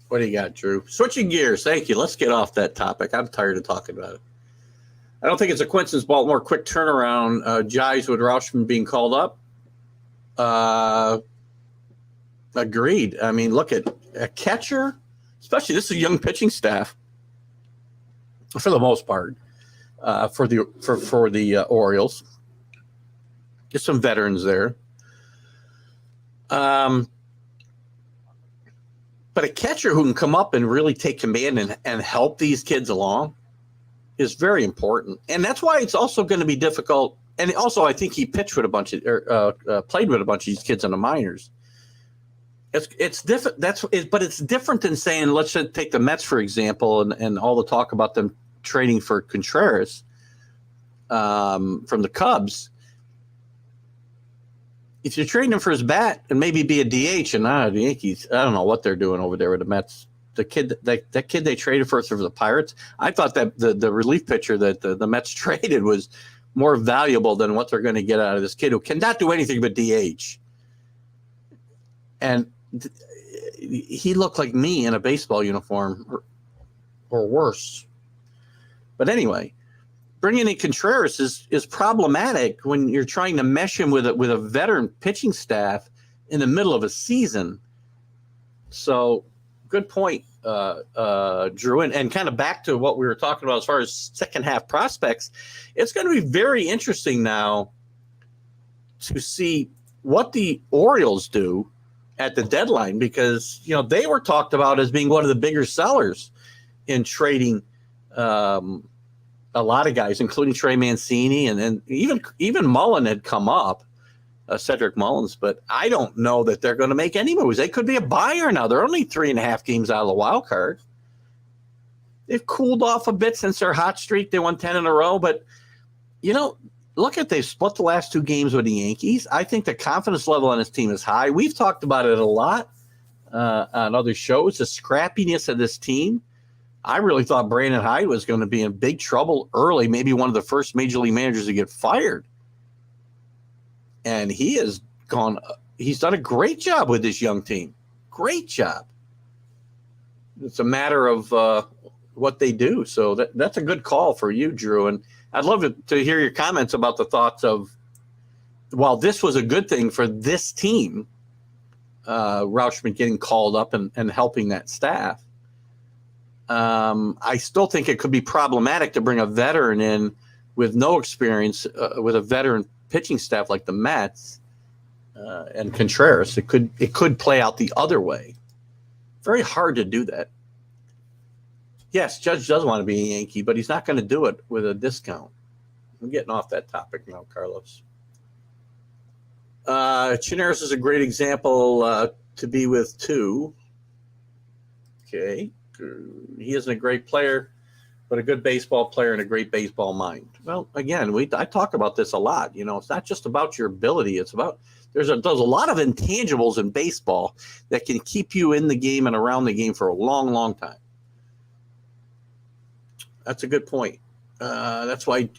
What do you got, Drew? Switching gears. Thank you. Let's get off that topic. I'm tired of talking about it. I don't think it's a coincidence. Baltimore quick turnaround. Jives with Rauschman being called up. Agreed. I mean, look at a catcher, especially this is a young pitching staff for the most part for the Orioles. There's some veterans there. But a catcher who can come up and really take command and help these kids along is very important. And that's why it's also going to be difficult. And also, I think he pitched with a bunch of, played with a bunch of these kids in the minors. It's different. But it's different than saying, let's take the Mets, for example, and all the talk about them trading for Contreras from the Cubs. If you're trading him for his bat and maybe be a DH, and the Yankees, I don't know what they're doing over there with the Mets. The kid, that kid they traded for the Pirates, I thought that the relief pitcher that the Mets traded was more valuable than what they're going to get out of this kid who cannot do anything but DH. And he looked like me in a baseball uniform or worse. But anyway, bringing in Contreras is problematic when you're trying to mesh him with a veteran pitching staff in the middle of a season. So good point, Drew. And kind of back to what we were talking about as far as second half prospects, it's going to be very interesting now to see what the Orioles do at the deadline, because they were talked about as being one of the bigger sellers in trading a lot of guys, including Trey Mancini, and even Mullen had come up, Cedric Mullins, but I don't know that they're going to make any moves. They could be a buyer now. They're only 3.5 games out of the wild card. They've cooled off a bit since their hot streak. They won 10 in a row, but look at they've split the last 2 games with the Yankees. I think the confidence level on this team is high. We've talked about it a lot on other shows, the scrappiness of this team. I really thought Brandon Hyde was going to be in big trouble early, maybe one of the first major league managers to get fired. And he's done a great job with this young team. Great job. It's a matter of what they do. So that's a good call for you, Drew. And I'd love to hear your comments about the thoughts of, while this was a good thing for this team, Rauschman getting called up and helping that staff. I still think it could be problematic to bring a veteran in with no experience, with a veteran pitching staff like the Mets and Contreras. It could play out the other way Very hard to do that. Yes, Judge does want to be a Yankee, but he's not going to do it with a discount. I'm getting off that topic now, Carlos. Chinaris is a great example to be with, too. Okay. He isn't a great player, but a good baseball player and a great baseball mind. Well, again, I talk about this a lot. It's not just about your ability. It's about there's a lot of intangibles in baseball that can keep you in the game and around the game for a long, long time. That's a good point. That's why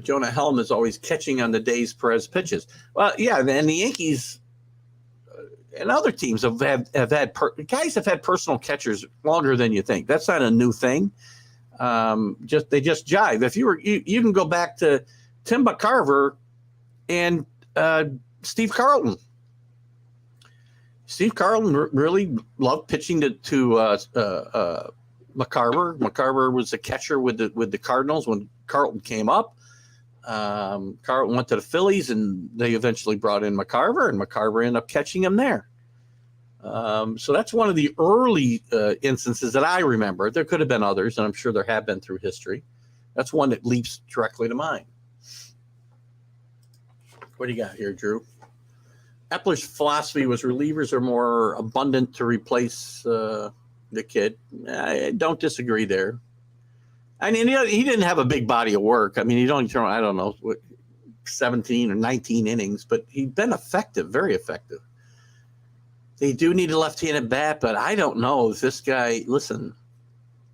Jonah Helm is always catching on the days Perez pitches. Well, yeah, and the Yankees and other teams have had guys have had personal catchers longer than you think. That's not a new thing. They just jive. If you can go back to Tim McCarver and Steve Carlton. Steve Carlton really loved pitching to McCarver. McCarver was a catcher with the Cardinals when Carlton came up. Carlton went to the Phillies, and they eventually brought in McCarver, and McCarver ended up catching him there. So that's one of the early instances that I remember. There could have been others, and I'm sure there have been through history. That's one that leaps directly to mind. What do you got here, Drew? Epler's philosophy was relievers are more abundant to replace the kid. I don't disagree there. I mean, he didn't have a big body of work. I mean, he only thrown, I don't know, 17 or 19 innings, but he'd been effective, very effective. They do need a left-handed bat, but I don't know if this guy, listen,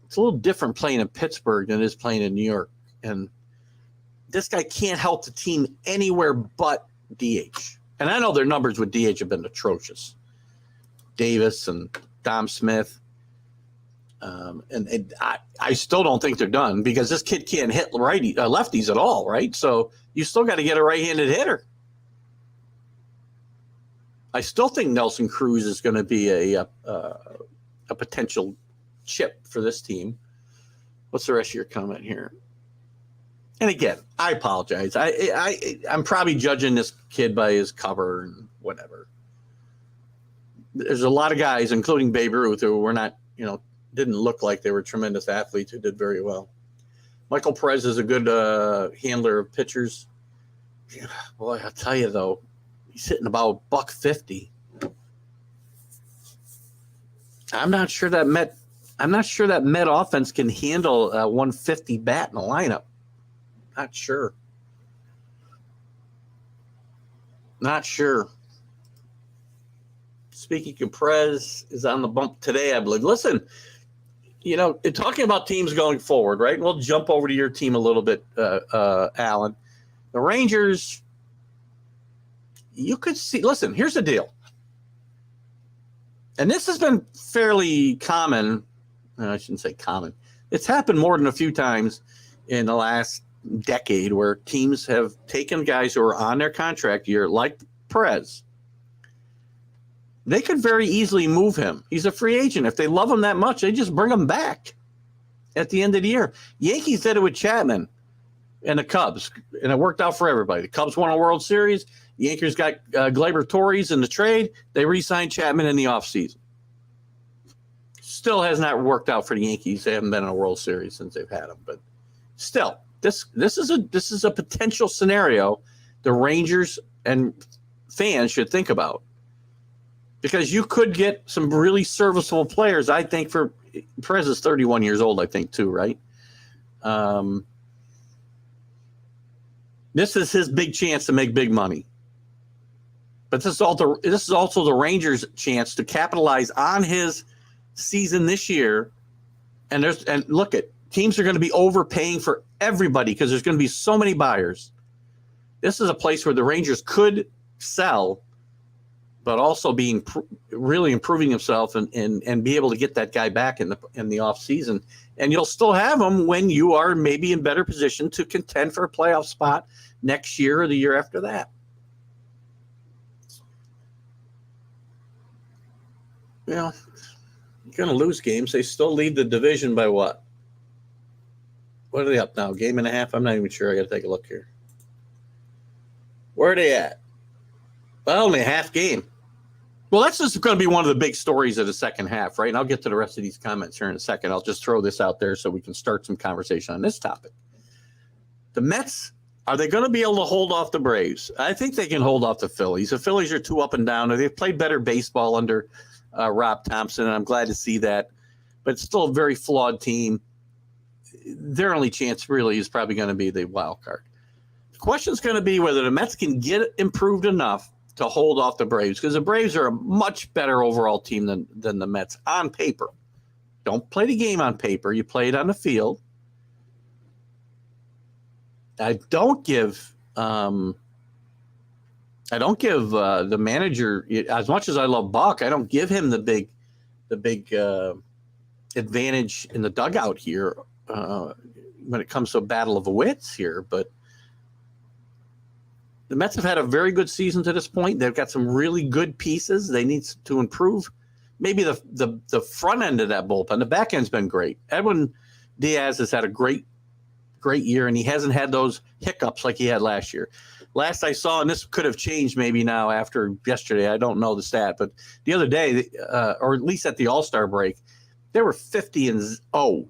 it's a little different playing in Pittsburgh than it is playing in New York. And this guy can't help the team anywhere but DH. And I know their numbers with DH have been atrocious. Davis and Dom Smith. And I still don't think they're done because this kid can't hit lefties at all, right? So you still got to get a right-handed hitter. I still think Nelson Cruz is going to be a potential chip for this team. What's the rest of your comment here? And again, I apologize. I'm probably judging this kid by his cover and whatever. There's a lot of guys, including Babe Ruth, who were not, didn't look like they were tremendous athletes who did very well. Michael Perez is a good handler of pitchers. Boy, I'll tell you though, he's hitting about $150. I'm not sure that Met offense can handle a 150 bat in a lineup. Not sure. Speaking of Perez is on the bump today, I believe. Listen, talking about teams going forward, right? We'll jump over to your team a little bit, Alan. The Rangers, you could see, listen, here's the deal. And this has been fairly common. I shouldn't say common. It's happened more than a few times in the last decade where teams have taken guys who are on their contract year, like Perez. They could very easily move him. He's a free agent. If they love him that much, they just bring him back at the end of the year. Yankees did it with Chapman and the Cubs, and it worked out for everybody. The Cubs won a World Series. The Yankees got Gleyber Torres in the trade. They re-signed Chapman in the offseason. Still has not worked out for the Yankees. They haven't been in a World Series since they've had him. But still, this is a potential scenario the Rangers and fans should think about. Because you could get some really serviceable players, I think, for Perez is 31 years old, I think, too, right? This is his big chance to make big money. But this is also the Rangers' chance to capitalize on his season this year. And look at teams are going to be overpaying for everybody because there's going to be so many buyers. This is a place where the Rangers could sell, but also really improving himself and be able to get that guy back in the off season. And you'll still have him when you are maybe in better position to contend for a playoff spot next year or the year after that. You're going to lose games. They still lead the division by what? What are they up now? Game and a half? I'm not even sure. I got to take a look here. Where are they at? Well, only a half game. Well, that's just going to be one of the big stories of the second half, right? And I'll get to the rest of these comments here in a second. I'll just throw this out there so we can start some conversation on this topic. The Mets, are they going to be able to hold off the Braves? I think they can hold off the Phillies. The Phillies are too up and down. They've played better baseball under Rob Thompson, and I'm glad to see that. But it's still a very flawed team. Their only chance really is probably going to be the wild card. The question is going to be whether the Mets can get improved enough to hold off the Braves, because the Braves are a much better overall team than the Mets on paper. Don't play the game on paper. You play it on the field. I don't give the manager, as much as I love Buck, I don't give him the big advantage in the dugout here when it comes to a battle of the wits here. But the Mets have had a very good season to this point. They've got some really good pieces. They need to improve. Maybe the front end of that bullpen. The back end's been great. Edwin Diaz has had a great year, and he hasn't had those hiccups like he had last year. Last I saw, and this could have changed maybe now after yesterday, I don't know the stat, but the other day, or at least at the All-Star break, they were 50-0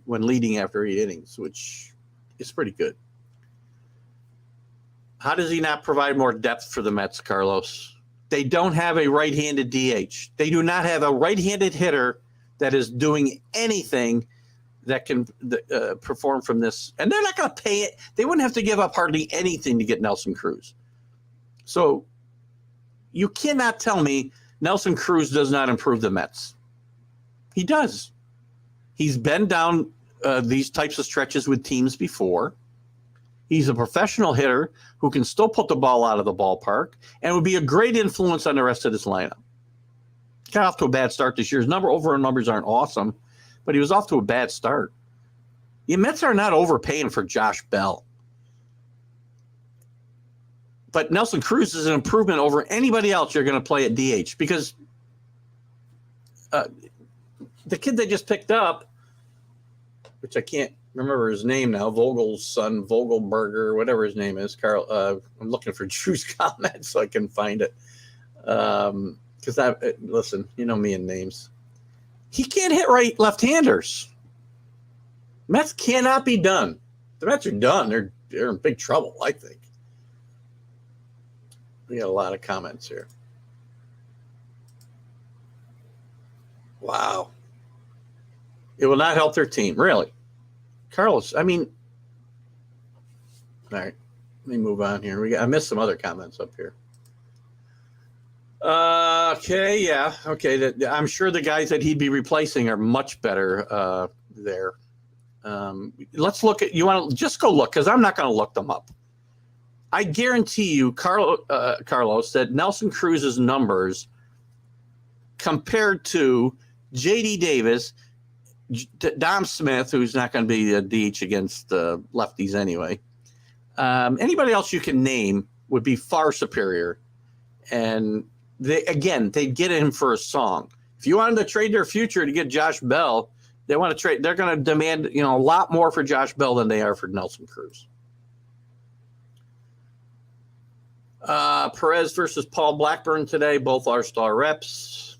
when leading after 8 innings, which is pretty good. How does he not provide more depth for the Mets, Carlos? They don't have a right-handed DH. They do not have a right-handed hitter that is doing anything that can perform from this. And they're not going to pay it. They wouldn't have to give up hardly anything to get Nelson Cruz. So you cannot tell me Nelson Cruz does not improve the Mets. He does. He's been down these types of stretches with teams before. He's a professional hitter who can still put the ball out of the ballpark and would be a great influence on the rest of this lineup. Got off to a bad start this year. His overall numbers aren't awesome, but he was off to a bad start. The Mets are not overpaying for Josh Bell. But Nelson Cruz is an improvement over anybody else you're going to play at DH, because the kid they just picked up, which I can't remember his name now, Vogel's son, Vogelberger, whatever his name is. Carl, I'm looking for Drew's comment so I can find it. Because listen, you know me and names. He can't hit left-handers. Mets cannot be done. The Mets are done. They're in big trouble, I think. We got a lot of comments here. Wow. It will not help their team, really. Carlos, I mean, all right, let me move on here. I missed some other comments up here. Okay, yeah, okay. I'm sure the guys that he'd be replacing are much better there. Let's look at. You want to just go look, because I'm not going to look them up. I guarantee you, Carlos, that Nelson Cruz's numbers compared to J.D. Davis, Dom Smith, who's not going to be a DH against lefties anyway. Anybody else you can name would be far superior. And they'd get him for a song. If you wanted to trade their future to get Josh Bell, they want to trade. They're going to demand, a lot more for Josh Bell than they are for Nelson Cruz. Perez versus Paul Blackburn today, both are star reps.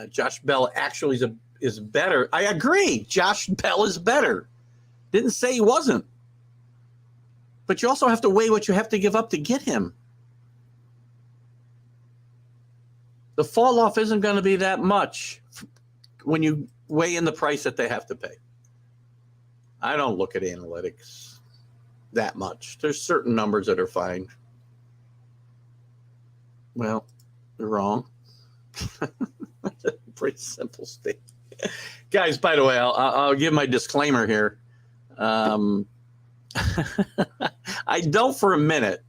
Josh Bell actually is better. I agree. Josh Bell is better. Didn't say he wasn't. But you also have to weigh what you have to give up to get him. The fall off isn't going to be that much when you weigh in the price that they have to pay. I don't look at analytics that much. There's certain numbers that are fine. Well, you're wrong. Pretty simple statement. Guys, by the way, I'll give my disclaimer here. I don't for a minute,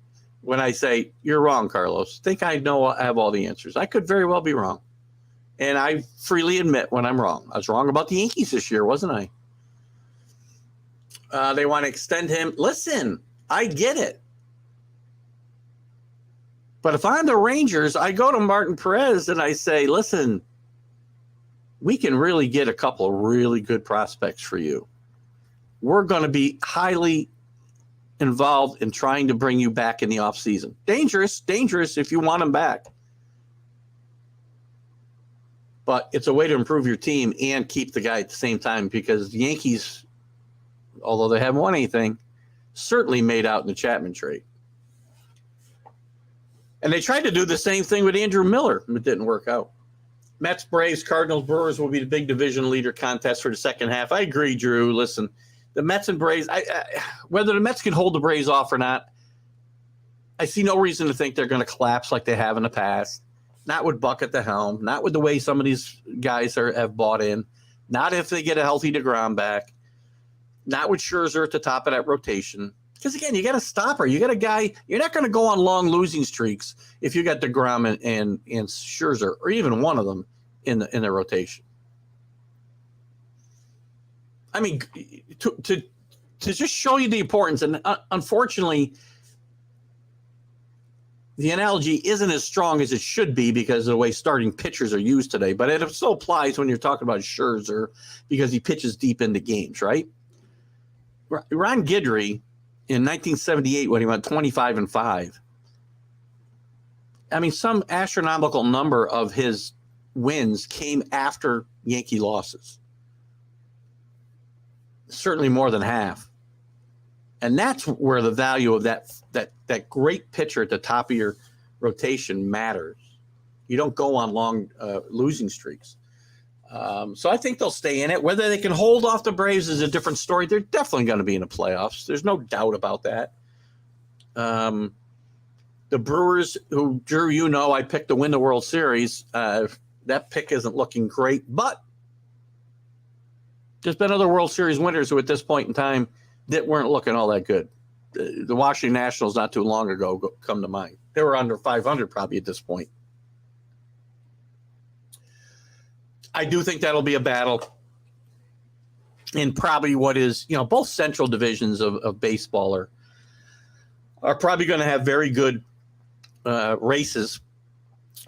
when I say you're wrong, Carlos, think I have all the answers. I could very well be wrong. And I freely admit when I'm wrong. I was wrong about the Yankees this year, wasn't I? They want to extend him. Listen, I get it. But if I'm the Rangers, I go to Martin Perez and I say, listen, we can really get a couple of really good prospects for you. We're going to be highly involved in trying to bring you back in the offseason. Dangerous if you want him back. but it's a way to improve your team and keep the guy at the same time, because the Yankees, although they haven't won anything, certainly made out in the Chapman trade. And they tried to do the same thing with Andrew Miller, but it didn't work out. Mets, Braves, Cardinals, Brewers will be the big division leader contest for the second half. I agree, Drew. Listen, the Mets and Braves, whether the Mets can hold the Braves off or not, I see no reason to think they're going to collapse like they have in the past. Not with Buck at the helm, not with the way some of these guys have bought in, not if they get a healthy DeGrom back, not with Scherzer at the top of that rotation. Because, again, you got a stopper. You got a guy. You're not going to go on long losing streaks if you got DeGrom and Scherzer, or even one of them in the rotation. I mean, to just show you the importance, and unfortunately, the analogy isn't as strong as it should be because of the way starting pitchers are used today, but it still applies when you're talking about Scherzer because he pitches deep into games, right? Ron Guidry, in 1978, when he went 25-5, I mean, some astronomical number of his wins came after Yankee losses. Certainly more than half. And that's where the value of that great pitcher at the top of your rotation matters. You don't go on long losing streaks. So I think they'll stay in it. Whether they can hold off the Braves is a different story. They're definitely going to be in the playoffs. There's no doubt about that. The Brewers, who, Drew, you know, I picked to win the World Series. That pick isn't looking great, but there's been other World Series winners who at this point in time that weren't looking all that good. The Washington Nationals not too long ago come to mind. They were under 500 probably at this point. I do think that'll be a battle in probably what is, both central divisions of baseball are probably going to have very good races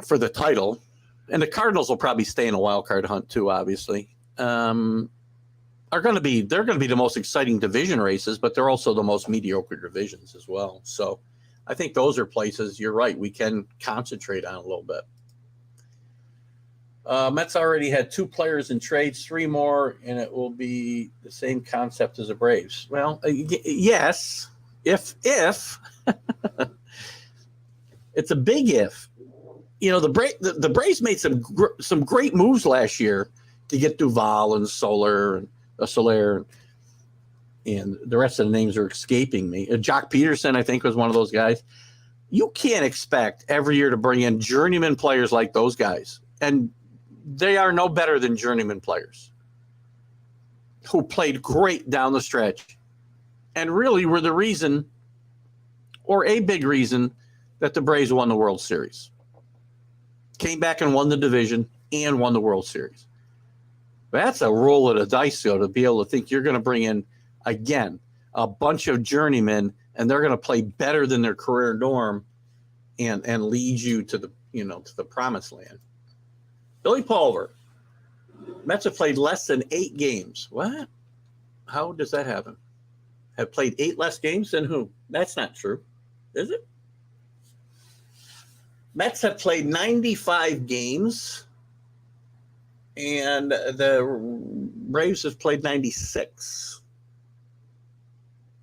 for the title. And the Cardinals will probably stay in a wild card hunt too, obviously. They're going to be the most exciting division races, but they're also the most mediocre divisions as well. So I think those are places, you're right, we can concentrate on a little bit. Mets already had 2 players in trades, 3 more, and it will be the same concept as the Braves. Well, yes, if it's a big if. The Braves made some great moves last year to get Duvall and Soler and the rest of the names are escaping me. Jock Peterson, I think, was one of those guys. You can't expect every year to bring in journeyman players like those guys. And they are no better than journeyman players who played great down the stretch and really were the reason, or a big reason, that the Braves won the World Series. Came back and won the division and won the World Series. That's a roll of the dice, though, to be able to think you're going to bring in, again, a bunch of journeymen and they're going to play better than their career norm and lead you to the promised land. Billy Pulver. Mets have played less than 8 games. What? How does that happen? Have played 8 less games than who? That's not true. Is it? Mets have played 95 games, and the Braves have played 96.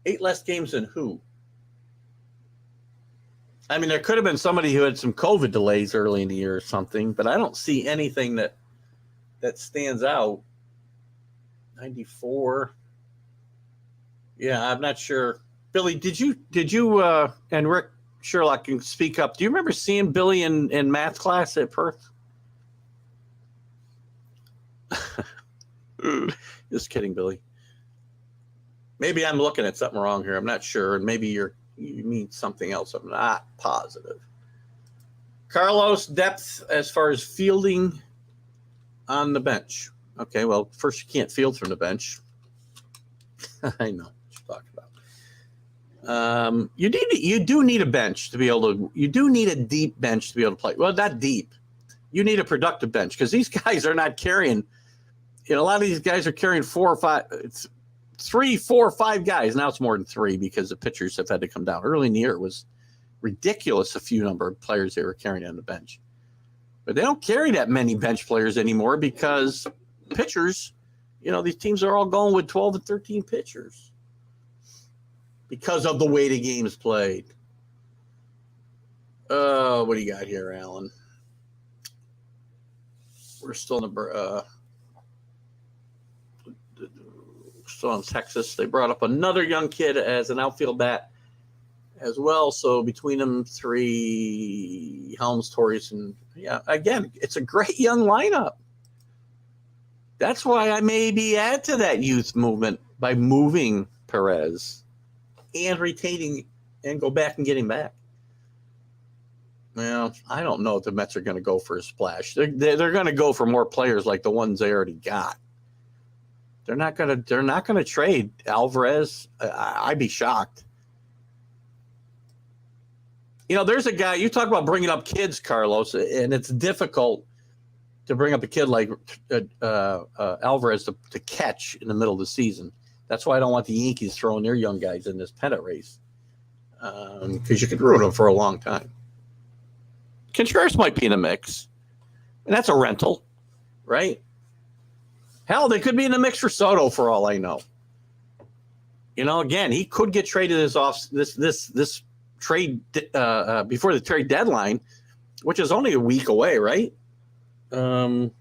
8 less games than who? I mean, there could have been somebody who had some COVID delays early in the year or something, but I don't see anything that stands out. 94. Yeah, I'm not sure. Billy, did you and Rick Sherlock can speak up. Do you remember seeing Billy in math class at Perth? Just kidding, Billy. Maybe I'm looking at something wrong here. I'm not sure. And maybe you mean something else. I'm not positive. Carlos, depth as far as fielding on the bench. Okay, well, first you can't field from the bench. I know what you're talking about. You do need a bench to be able to. You do need a deep bench to be able to play. Well, not deep. You need a productive bench because these guys are not carrying. A lot of these guys are carrying 4 or 5. It's 3, 4, 5 guys. Now it's more than 3 because the pitchers have had to come down. Early in the year, it was ridiculous. A few number of players they were carrying on the bench. But they don't carry that many bench players anymore because pitchers, these teams are all going with 12 and 13 pitchers because of the way the game is played. What do you got here, Alan? We're still in Texas. They brought up another young kid as an outfield bat as well. So between them three, Helms, Torres, and again, it's a great young lineup. That's why I maybe add to that youth movement by moving Perez and retaining and go back and get him back. Well, I don't know if the Mets are going to go for a splash. They're going to go for more players like the ones they already got. They're not going to trade Alvarez. I'd be shocked. There's a guy, you talk about bringing up kids, Carlos, and it's difficult to bring up a kid like Alvarez to catch in the middle of the season. That's why I don't want the Yankees throwing their young guys in this pennant race, because you could ruin them for a long time. Contreras might be in the mix, and that's a rental, right? Hell, they could be in the mix for Soto for all I know. Again, he could get traded this trade before the trade deadline, which is only a week away, right? Well,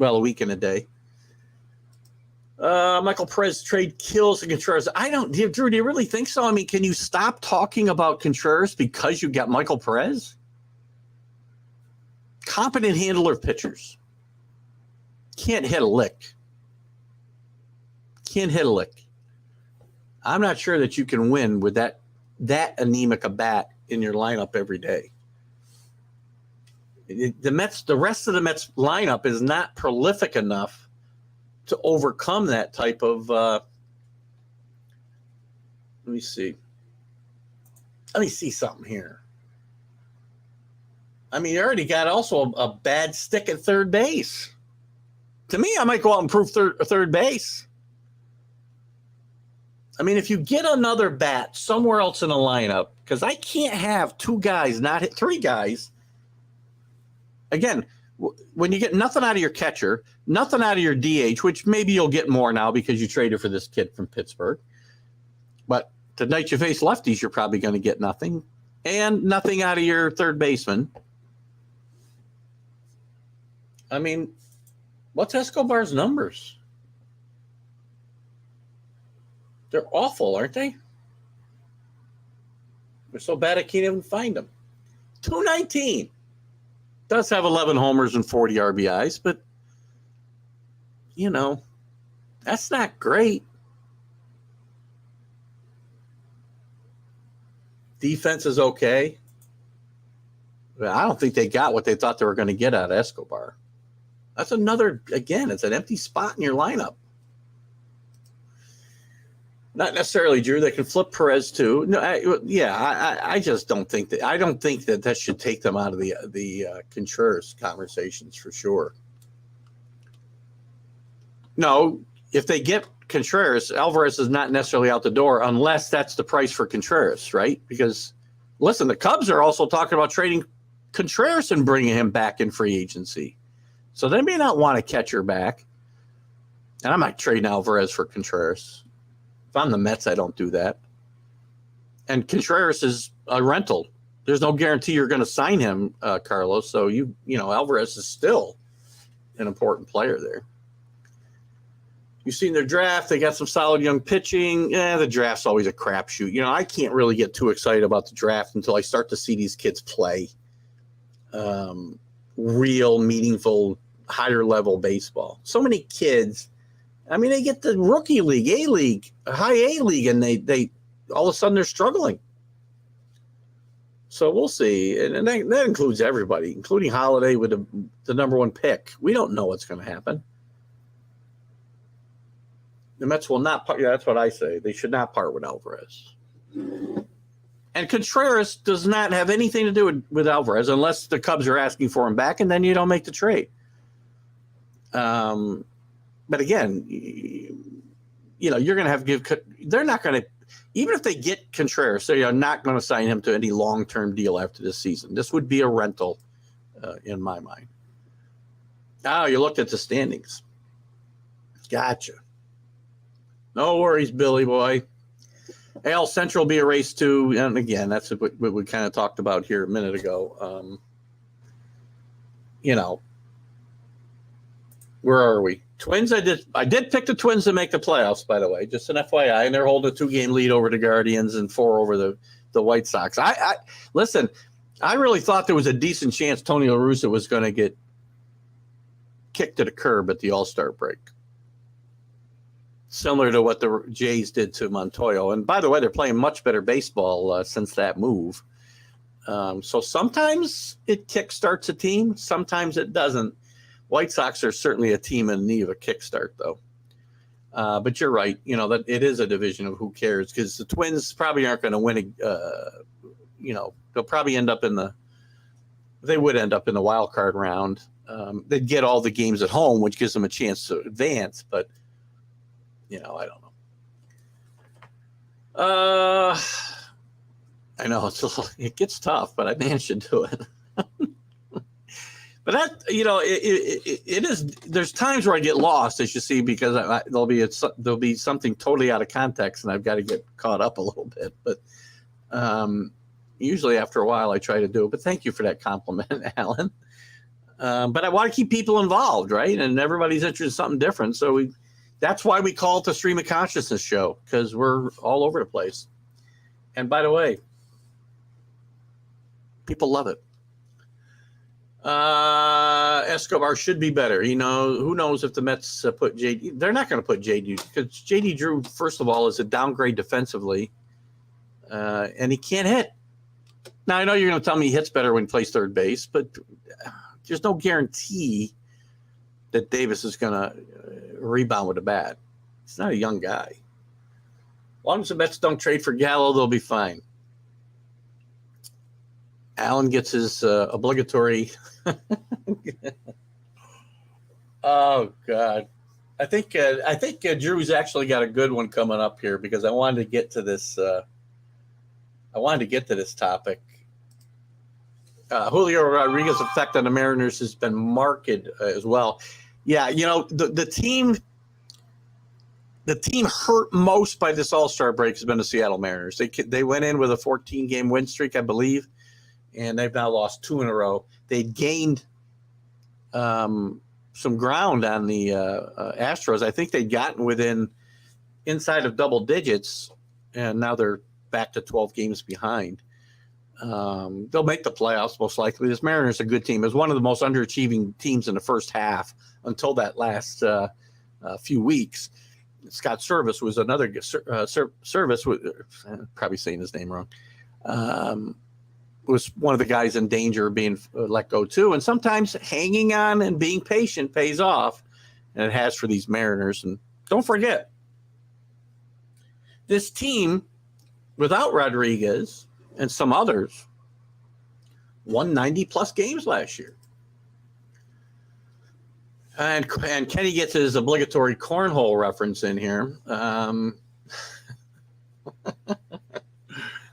a week and a day. Michael Perez trade kills the Contreras. Drew, do you really think so? I mean, can you stop talking about Contreras because you got Michael Perez? Competent handler of pitchers. Can't hit a lick. I'm not sure that you can win with that anemic a bat in your lineup every day. The rest of the Mets lineup is not prolific enough to overcome that type of. Let me see something here. I mean, you already got also a bad stick at third base. To me, I might go out and improve third base. I mean, if you get another bat somewhere else in the lineup, because I can't have two guys not hit three guys. Again, when you get nothing out of your catcher, nothing out of your DH, which maybe you'll get more now because you traded for this kid from Pittsburgh. But tonight you face lefties, you're probably going to get nothing. And nothing out of your third baseman. I mean, what's Escobar's numbers? They're awful, aren't they? They're so bad I can't even find them. 219. Does have 11 homers and 40 RBIs, but, that's not great. Defense is okay. But I don't think they got what they thought they were going to get out of Escobar. That's it's an empty spot in your lineup. Not necessarily, Drew. They can flip Perez too. No, I just don't think that. I don't think that should take them out of the Contreras conversations for sure. No, if they get Contreras, Alvarez is not necessarily out the door unless that's the price for Contreras, right? Because listen, the Cubs are also talking about trading Contreras and bringing him back in free agency, so they may not want a catcher back. And I might trade Alvarez for Contreras. If I'm the Mets, I don't do that. And Contreras is a rental. There's no guarantee you're going to sign him, Carlos. So Alvarez is still an important player there. You've seen their draft. They got some solid young pitching. The draft's always a crapshoot. I can't really get too excited about the draft until I start to see these kids play real, meaningful, higher level baseball. So many kids. I mean, they get the rookie league, A-League, high A-League, and they all of a sudden they're struggling. So we'll see. And that includes everybody, including Holiday with the number one pick. We don't know what's going to happen. The Mets will not part. Yeah, that's what I say. They should not part with Alvarez. And Contreras does not have anything to do with Alvarez unless the Cubs are asking for him back, and then you don't make the trade. But again, you're going to have to give. They're not going to. even if they get Contreras, they are not going to sign him to any long-term deal after this season. This would be a rental in my mind. Now you looked at the standings. Gotcha. No worries, Billy boy. AL Central will be a race too. And again, that's what we kind of talked about here a minute ago. Where are we? Twins, I did pick the Twins to make the playoffs, by the way, just an FYI, and they're holding a 2-game lead over the Guardians and 4 over the White Sox. Listen, I really thought there was a decent chance Tony La Russa was going to get kicked to the curb at the All-Star break, similar to what the Jays did to Montoyo. And by the way, they're playing much better baseball since that move. So sometimes it kickstarts a team, sometimes it doesn't. White Sox are certainly a team in need of a kickstart, though. But you're right. That it is a division of who cares, because the Twins probably aren't going to win. They'll probably end up they would end up in the wild card round. They'd get all the games at home, which gives them a chance to advance. But, I don't know. I know it gets tough, but I managed to do it. But that, it is. There's times where I get lost, as you see, because there'll be something totally out of context, and I've got to get caught up a little bit. But usually after a while, I try to do it. But thank you for that compliment, Alan. But I want to keep people involved, right? And everybody's interested in something different. So that's why we call it the Stream of Consciousness Show, because we're all over the place. And by the way, people love it. Escobar should be better. Who knows if the Mets put JD? They're not going to put JD, because JD Drew, first of all, is a downgrade defensively, and he can't hit. Now, I know you're going to tell me he hits better when he plays third base, but there's no guarantee that Davis is going to rebound with a bat. He's not a young guy. As long as the Mets don't trade for Gallo, they'll be fine. Alan gets his obligatory. Oh God, I think Drew's actually got a good one coming up here, because I wanted to get to this. Topic. Julio Rodriguez's effect on the Mariners has been marked as well. Yeah, the team hurt most by this All-Star break has been the Seattle Mariners. They went in with a 14-game win streak, I believe, and they've now lost 2 in a row. They gained some ground on the Astros. I think they'd gotten inside of double digits, and now they're back to 12 games behind. They'll make the playoffs most likely. This Mariners is a good team. It was one of the most underachieving teams in the first half until that last few weeks. Scott Service was another Service. Probably saying his name wrong. Was one of the guys in danger of being let go too. And sometimes hanging on and being patient pays off, and it has for these Mariners. And don't forget, this team, without Rodriguez and some others, won 90-plus games last year. And Kenny gets his obligatory cornhole reference in here.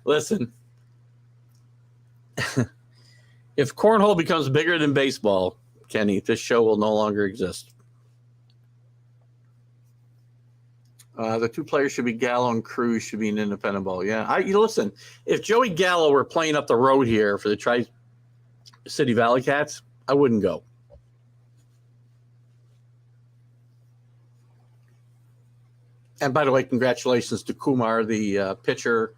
Listen, if cornhole becomes bigger than baseball, Kenny, this show will no longer exist. The 2 players should be Gallo, and Cruz should be an independent ball. Yeah, listen, if Joey Gallo were playing up the road here for the Tri-City Valley Cats, I wouldn't go. And by the way, congratulations to Kumar, the pitcher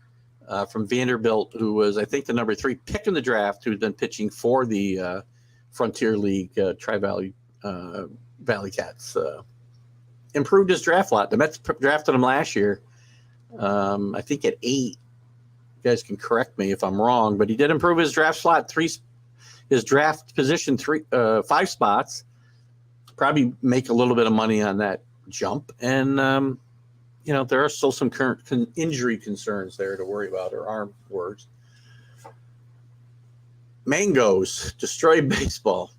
from Vanderbilt, who was, I think, the number 3 pick in the draft, who's been pitching for the Frontier League Tri-Valley Valley Cats. Improved his draft lot. The Mets drafted him last year, I think at 8. You guys can correct me if I'm wrong, but he did improve his draft slot, his draft position 5 spots. Probably make a little bit of money on that jump. And there are still some current injury concerns there to worry about, or arm words. Mangoes destroy baseball.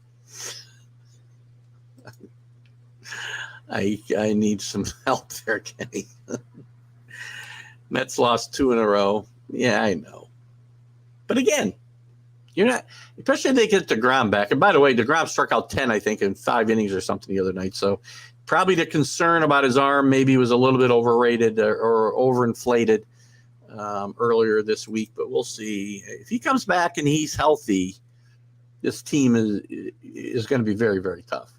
I need some help there, Kenny. Mets lost 2 in a row. Yeah, I know. But again, you're not, especially if they get DeGrom back. And by the way, DeGrom struck out 10, I think, in 5 innings or something the other night. So probably the concern about his arm maybe was a little bit overrated or overinflated earlier this week. But we'll see. If he comes back and he's healthy, this team is going to be very, very tough.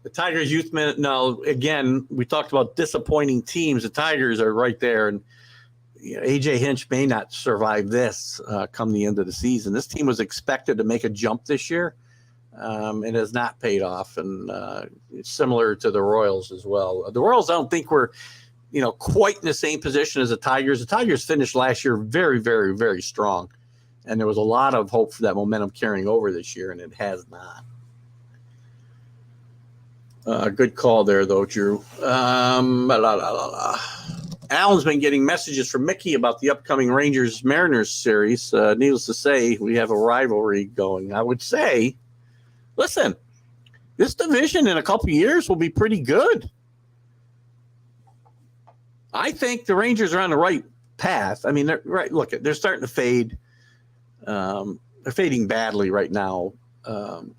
The Tigers youth minute. No, again, we talked about disappointing teams. The Tigers are right there, and AJ Hinch may not survive this come the end of the season. This team was expected to make a jump this year, and has not paid off. And it's similar to the Royals as well. The Royals, I don't think we're, quite in the same position as the Tigers. The Tigers finished last year very, very, very strong, and there was a lot of hope for that momentum carrying over this year, and it has not. Good call there, though, Drew. Alan's been getting messages from Mickey about the upcoming Rangers-Mariners series. Needless to say, we have a rivalry going. I would say, listen, this division in a couple of years will be pretty good. I think the Rangers are on the right path. I mean, they're starting to fade. They're fading badly right now,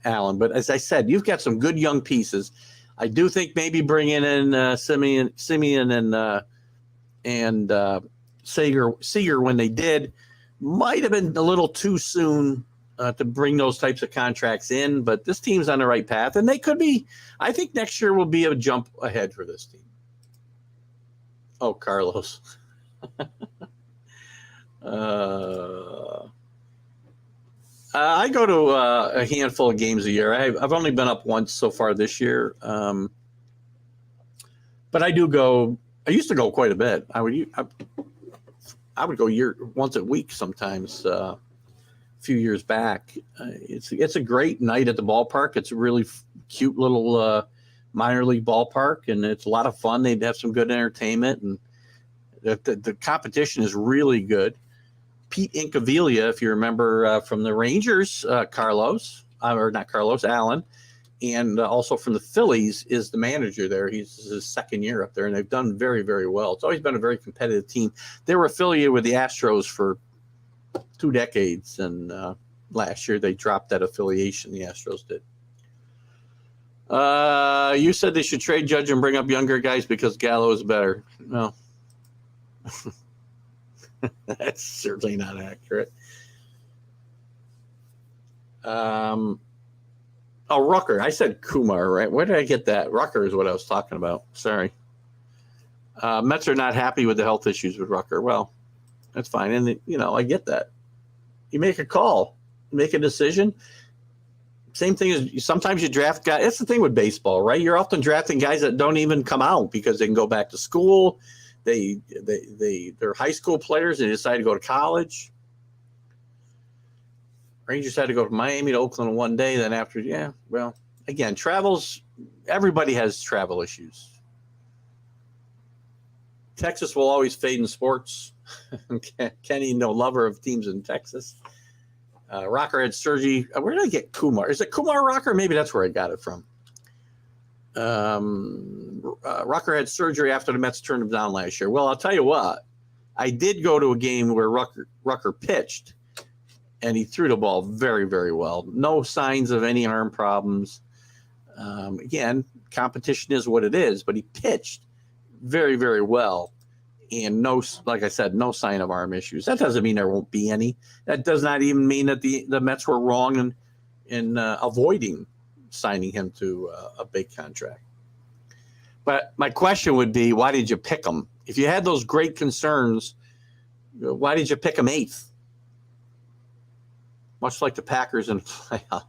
Alan. But as I said, you've got some good young pieces. I do think maybe bringing in Simeon and Seager when they did might have been a little too soon to bring those types of contracts in, but this team's on the right path, and they could be. I think next year will be a jump ahead for this team. Oh, Carlos. I go to a handful of games a year. I've only been up once so far this year, but I do go. I used to go quite a bit. I would go once a week sometimes. A few years back, it's a great night at the ballpark. It's a really cute little minor league ballpark, and it's a lot of fun. They'd have some good entertainment, and the competition is really good. Pete Incaviglia, if you remember from the Rangers, Alan, and also from the Phillies, is the manager there. He's his second year up there, and they've done very, very well. It's always been a very competitive team. They were affiliated with the Astros for 2 decades, and last year they dropped that affiliation. The Astros did. You said they should trade Judge and bring up younger guys because Gallo is better. No. That's certainly not accurate. Rucker. I said Kumar, right? Where did I get that? Rucker is what I was talking about. Sorry. Mets are not happy with the health issues with Rucker. Well, that's fine. And, I get that. You make a call, make a decision. Same thing as sometimes you draft guys. That's the thing with baseball, right? You're often drafting guys that don't even come out because they can go back to school. They're high school players. They decide to go to college. Rangers had to go from Miami to Oakland one day. Then after, again, everybody has travel issues. Texas will always fade in sports. Kenny, no lover of teams in Texas. Rocker had surgery. Where did I get Kumar? Is it Kumar Rocker? Maybe that's where I got it from. Rucker had surgery after the Mets turned him down last year. Well, I'll tell you what. I did go to a game where Rucker pitched, and he threw the ball very, very well. No signs of any arm problems. Again, competition is what it is, but he pitched very, very well. And like I said, no sign of arm issues. That doesn't mean there won't be any. That does not even mean that the Mets were wrong in avoiding signing him to a big contract. But my question would be, why did you pick him? If you had those great concerns, why did you pick him 8th? Much like the Packers in the playoff.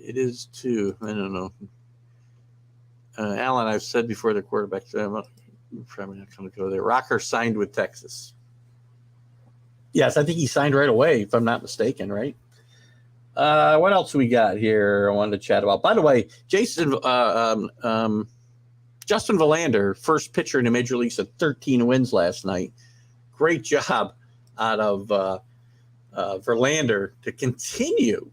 It is too. I don't know. Alan, I've said before the quarterback, I'm probably not going to go there. Rocker signed with Texas. Yes, I think he signed right away, if I'm not mistaken, right? What else we got here I wanted to chat about? By the way, Justin Verlander, first pitcher in the major leagues, had 13 wins last night. Great job out of Verlander to continue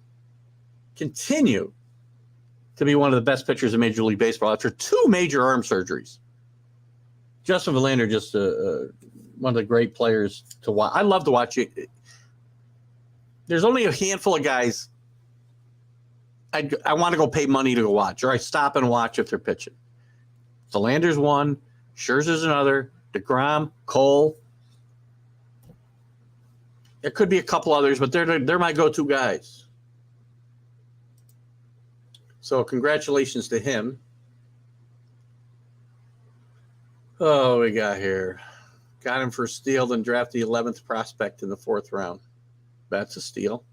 to be one of the best pitchers in Major League Baseball after 2 major arm surgeries. Justin Verlander, just one of the great players to watch. I love to watch it. There's only a handful of guys I want to go pay money to go watch, or I stop and watch if they're pitching. Verlander's one, Scherzer's another, DeGrom, Cole. There could be a couple others, but they're my go-to guys. So congratulations to him. Oh, we got here. Got him for a steal, then draft the 11th prospect in the 4th round. That's a steal.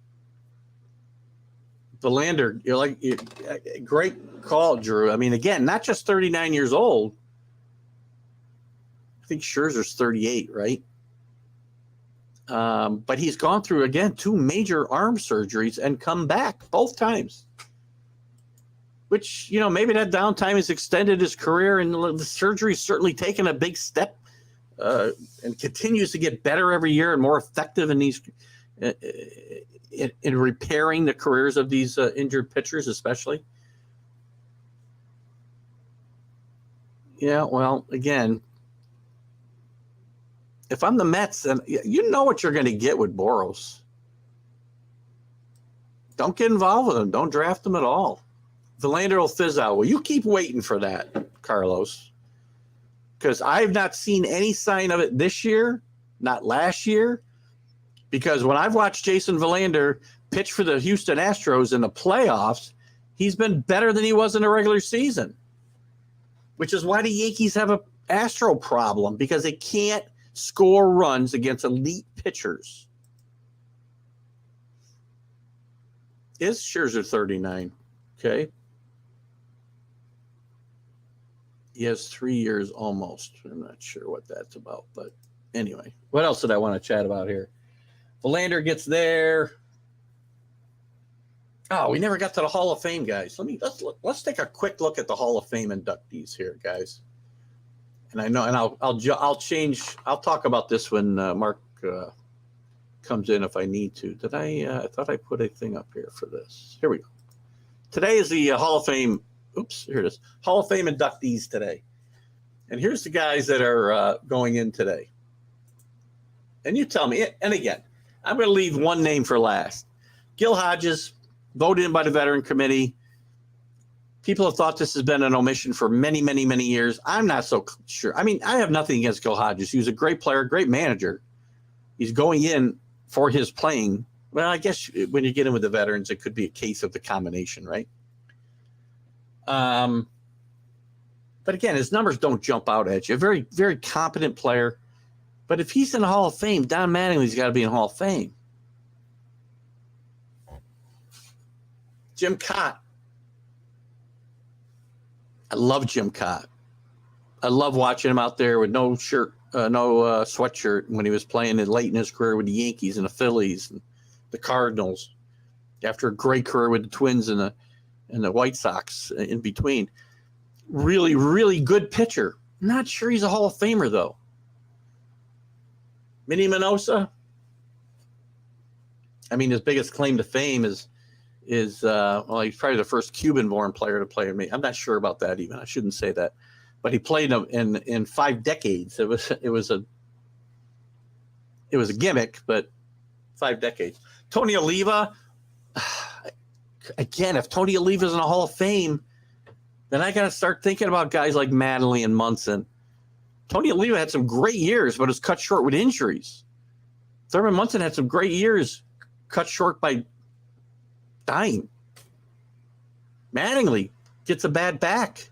Verlander, great call, Drew. I mean, again, not just 39 years old. I think Scherzer's 38, right? But he's gone through, again, 2 major arm surgeries and come back both times. Which, maybe that downtime has extended his career, and the surgery's certainly taken a big step and continues to get better every year and more effective in these in repairing the careers of these injured pitchers, especially. Yeah, well, again, if I'm the Mets, then you know what you're going to get with Boros. Don't get involved with him. Don't draft him at all. Verlander will fizz out. Well, you keep waiting for that, Carlos, because I've not seen any sign of it this year, not last year, because when I've watched Jason Verlander pitch for the Houston Astros in the playoffs, he's been better than he was in the regular season, which is why the Yankees have a Astro problem, because they can't score runs against elite pitchers. Is Scherzer 39? Okay. He has 3 years almost. I'm not sure what that's about, but anyway, what else did I want to chat about here? Verlander gets there. Oh, we never got to the Hall of Fame, guys. Let's take a quick look at the Hall of Fame inductees here, guys. And I know, and I'll change. I'll talk about this when Mark comes in if I need to. Did I thought I put a thing up here for this. Here we go. Today is the Hall of Fame. Oops, here it is. Hall of Fame inductees today. And here's the guys that are going in today. And you tell me, and again, I'm going to leave one name for last. Gil Hodges, voted in by the Veteran Committee. People have thought this has been an omission for many, many, many years. I'm not so sure. I mean, I have nothing against Gil Hodges. He was a great player, great manager. He's going in for his playing. Well, I guess when you get in with the veterans, it could be a case of the combination, right? But again, his numbers don't jump out at you. A very, very competent player. But if he's in the Hall of Fame, Don Mattingly's got to be in the Hall of Fame. Jim Cott. I love Jim Cott. I love watching him out there with no shirt, no sweatshirt when he was playing late in his career with the Yankees and the Phillies and the Cardinals. After a great career with the Twins and the White Sox in between. Really, really good pitcher. Not sure he's a Hall of Famer, though. Minnie Minoso. I mean, his biggest claim to fame is well, he's probably the first Cuban-born player to play in me. I'm not sure about that even. I shouldn't say that, but he played in 5 decades. It was a gimmick, but 5 decades. Tony Oliva. Again, if Tony Oliva's in a Hall of Fame, then I got to start thinking about guys like Mattingly and Munson. Tony Oliva had some great years, but was cut short with injuries. Thurman Munson had some great years, cut short by dying. Mattingly gets a bad back.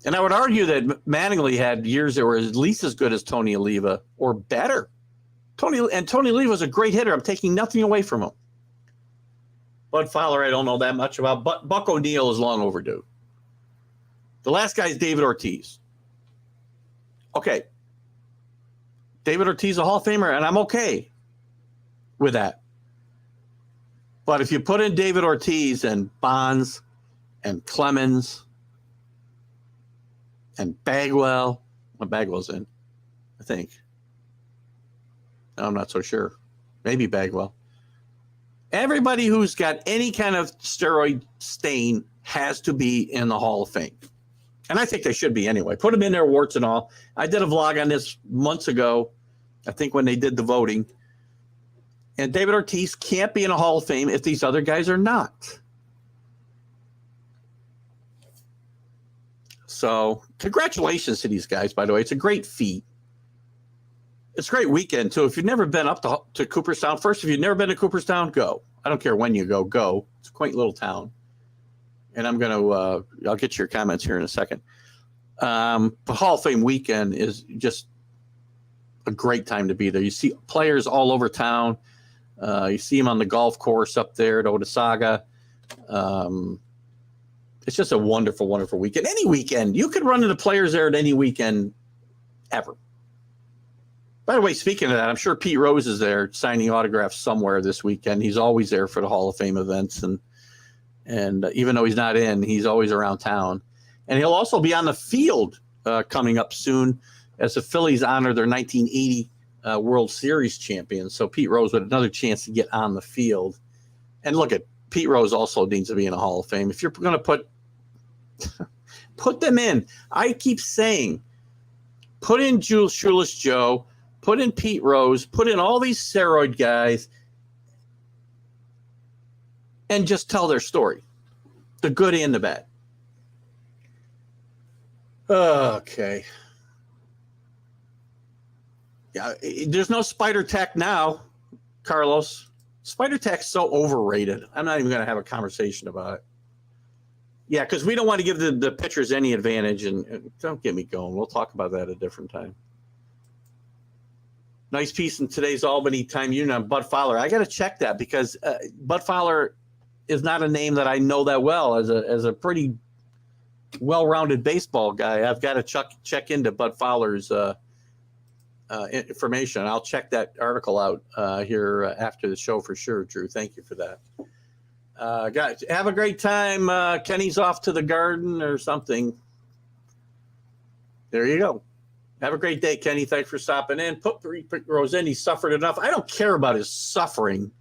And I would argue that Mattingly had years that were at least as good as Tony Oliva or better. Tony Oliva was a great hitter. I'm taking nothing away from him. Bud Fowler, I don't know that much about, but Buck O'Neil is long overdue. The last guy is David Ortiz. Okay. David Ortiz, a Hall of Famer, and I'm okay with that. But if you put in David Ortiz and Bonds and Clemens and Bagwell, well, Bagwell's in, I think. No, I'm not so sure. Maybe Bagwell. Everybody who's got any kind of steroid stain has to be in the Hall of Fame. And I think they should be anyway. Put them in there, warts and all. I did a vlog on this months ago, I think when they did the voting. And David Ortiz can't be in a Hall of Fame if these other guys are not. So congratulations to these guys, by the way. It's a great feat. It's a great weekend, too. If you've never been up to Cooperstown, first, if you've never been to Cooperstown, go. I don't care when you go, go. It's a quaint little town. And I'm going to, I'll get your comments here in a second. The Hall of Fame weekend is just a great time to be there. You see players all over town. You see them on the golf course up there at Otesaga. It's just a wonderful, wonderful weekend. Any weekend. You could run into players there at any weekend ever. By the way, speaking of that, I'm sure Pete Rose is there signing autographs somewhere this weekend. He's always there for the Hall of Fame events. And even though he's not in, he's always around town. And he'll also be on the field coming up soon as the Phillies honor their 1980 World Series champions. So Pete Rose with another chance to get on the field. And look at Pete Rose also needs to be in the Hall of Fame. If you're going to put them in, I keep saying, put in Jules Shoeless Joe, put in Pete Rose, put in all these steroid guys, and just tell their story, the good and the bad. Okay. Yeah, there's no spider tech now, Carlos. Spider tech's so overrated. I'm not even going to have a conversation about it. Yeah, because we don't want to give the pitchers any advantage, and don't get me going. We'll talk about that at a different time. Nice piece in today's Albany Time Union on Bud Fowler. I got to check that because Bud Fowler is not a name that I know that well as a pretty well-rounded baseball guy. I've got to check into Bud Fowler's information. I'll check that article out here after the show for sure, Drew. Thank you for that. Guys, have a great time. Kenny's off to the garden or something. There you go. Have a great day, Kenny. Thanks for stopping in. Put Rose in. He suffered enough. I don't care about his suffering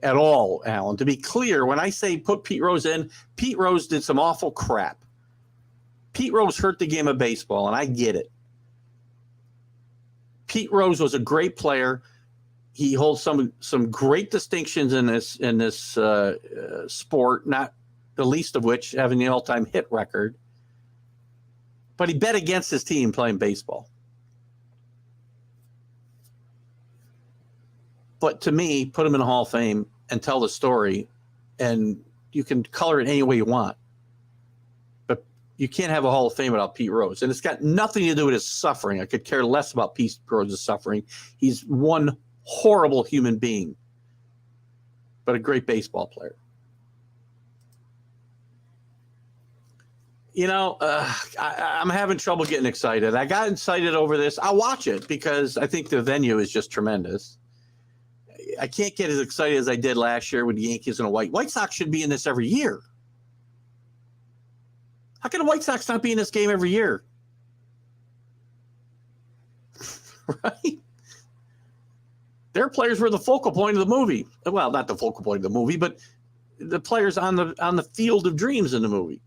at all, Alan. To be clear, when I say put Pete Rose in, Pete Rose did some awful crap. Pete Rose hurt the game of baseball, and I get it. Pete Rose was a great player. He holds some great distinctions in this sport, not the least of which having the all-time hit record. But he bet against his team playing baseball. But to me, put him in the Hall of Fame and tell the story, and you can color it any way you want. But you can't have a Hall of Fame without Pete Rose. And it's got nothing to do with his suffering. I could care less about Pete Rose's suffering. He's one horrible human being, but a great baseball player. You know, I'm having trouble getting excited. I got excited over this. I'll watch it because I think the venue is just tremendous. I can't get as excited as I did last year with the Yankees and the White Sox should be in this every year. How can the White Sox not be in this game every year? Right? Their players were the focal point of the movie. Well, not the focal point of the movie, but the players on the field of dreams in the movie.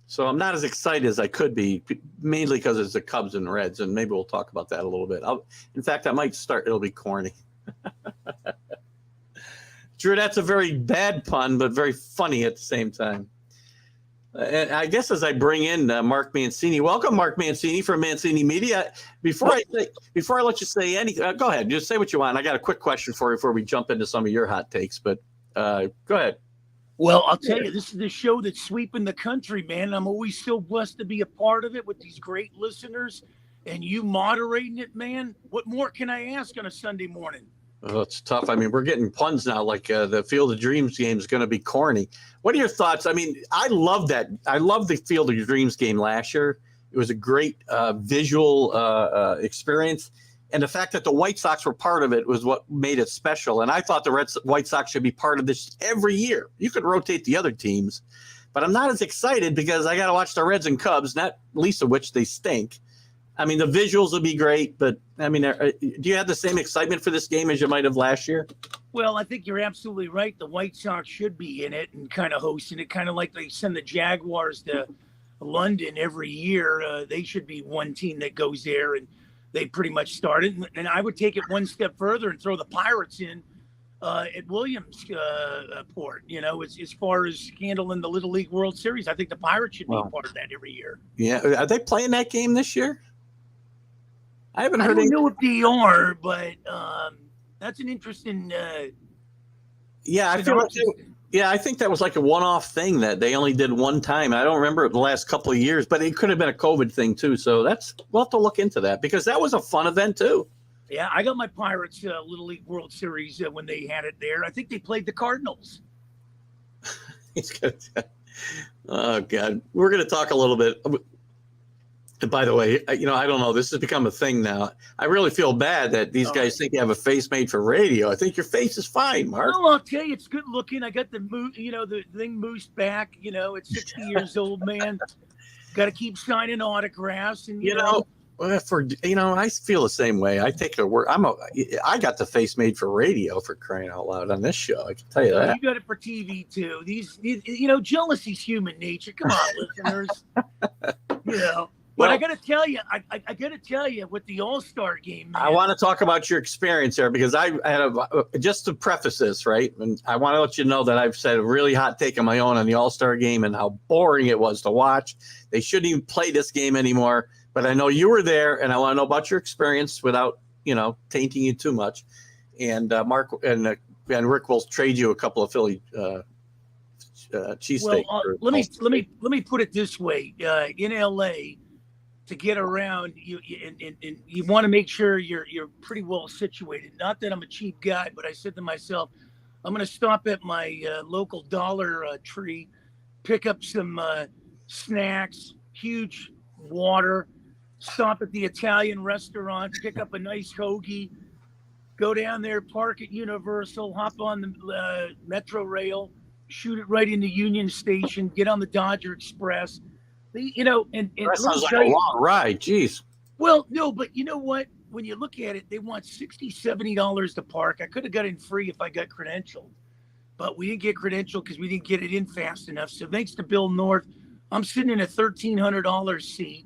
So I'm not as excited as I could be, mainly because it's the Cubs and Reds, and maybe we'll talk about that a little bit. In fact, I might start. It'll be corny. Drew, that's a very bad pun, but very funny at the same time. And I guess as I bring in Mark Mancini, welcome, Mark Mancini from Mancini Media. Before I let you say anything, go ahead. Just say what you want. I got a quick question for you before we jump into some of your hot takes, but go ahead. Well, I'll tell you, this is the show that's sweeping the country, man. I'm always so blessed to be a part of it with these great listeners and you moderating it, man. What more can I ask on a Sunday morning? Oh, it's tough. I mean, we're getting puns now, like the Field of Dreams game is going to be corny. What are your thoughts? I mean, I love that. I love the Field of Dreams game last year. It was a great visual experience. And the fact that the White Sox were part of it was what made it special. And I thought the White Sox should be part of this every year. You could rotate the other teams. But I'm not as excited because I got to watch the Reds and Cubs, not least of which they stink. I mean, the visuals will be great, but, I mean, do you have the same excitement for this game as you might have last year? Well, I think you're absolutely right. The White Sox should be in it and kind of hosting it, kind of like they send the Jaguars to London every year. They should be one team that goes there, and they pretty much started. And I would take it one step further and throw the Pirates in at Williamsport. As far as handling the Little League World Series, I think the Pirates should be a part of that every year. Yeah, are they playing that game this year? I haven't heard. I don't know if they are, but that's an interesting. Yeah, I feel like. Yeah, I think that was like a one-off thing that they only did one time. I don't remember it the last couple of years, but it could have been a COVID thing too. So we'll have to look into that because that was a fun event too. Yeah, I got my Pirates Little League World Series when they had it there. I think they played the Cardinals. Oh God, we're going to talk a little bit. And by the way, I don't know. This has become a thing now. I really feel bad that these guys think you have a face made for radio. I think your face is fine, Mark. Well, I'll tell you, it's good looking. I got the thing moosed back. At 60 years old, man. Got to keep signing autographs, and you know. I feel the same way. I take the word. I got the face made for radio, for crying out loud, on this show. I can tell you that. You got it for TV too. These jealousy's human nature. Come on, listeners. But I got to tell you, I got to tell you, with the All-Star game, man, I want to talk about your experience there because I had just to preface this, right? And I want to let you know that I've said a really hot take on my own on the All-Star game and how boring it was to watch. They shouldn't even play this game anymore. But I know you were there, and I want to know about your experience without, tainting you too much. And Mark and Rick will trade you a couple of Philly cheesesteaks. Well, let me put it this way: in LA, to get around, you want to make sure you're pretty well situated. Not that I'm a cheap guy, but I said to myself, I'm going to stop at my local Dollar Tree, pick up some snacks, huge water. Stop at the Italian restaurant, pick up a nice hoagie, go down there, park at Universal, hop on the Metro Rail, shoot it right into Union Station, get on the Dodger Express. That sounds like a long ride. Jeez. Well, no, but you know what? When you look at it, they want $60, $70 to park. I could have got in free if I got credentialed, but we didn't get credentialed because we didn't get it in fast enough. So thanks to Bill North, I'm sitting in a $1,300 seat.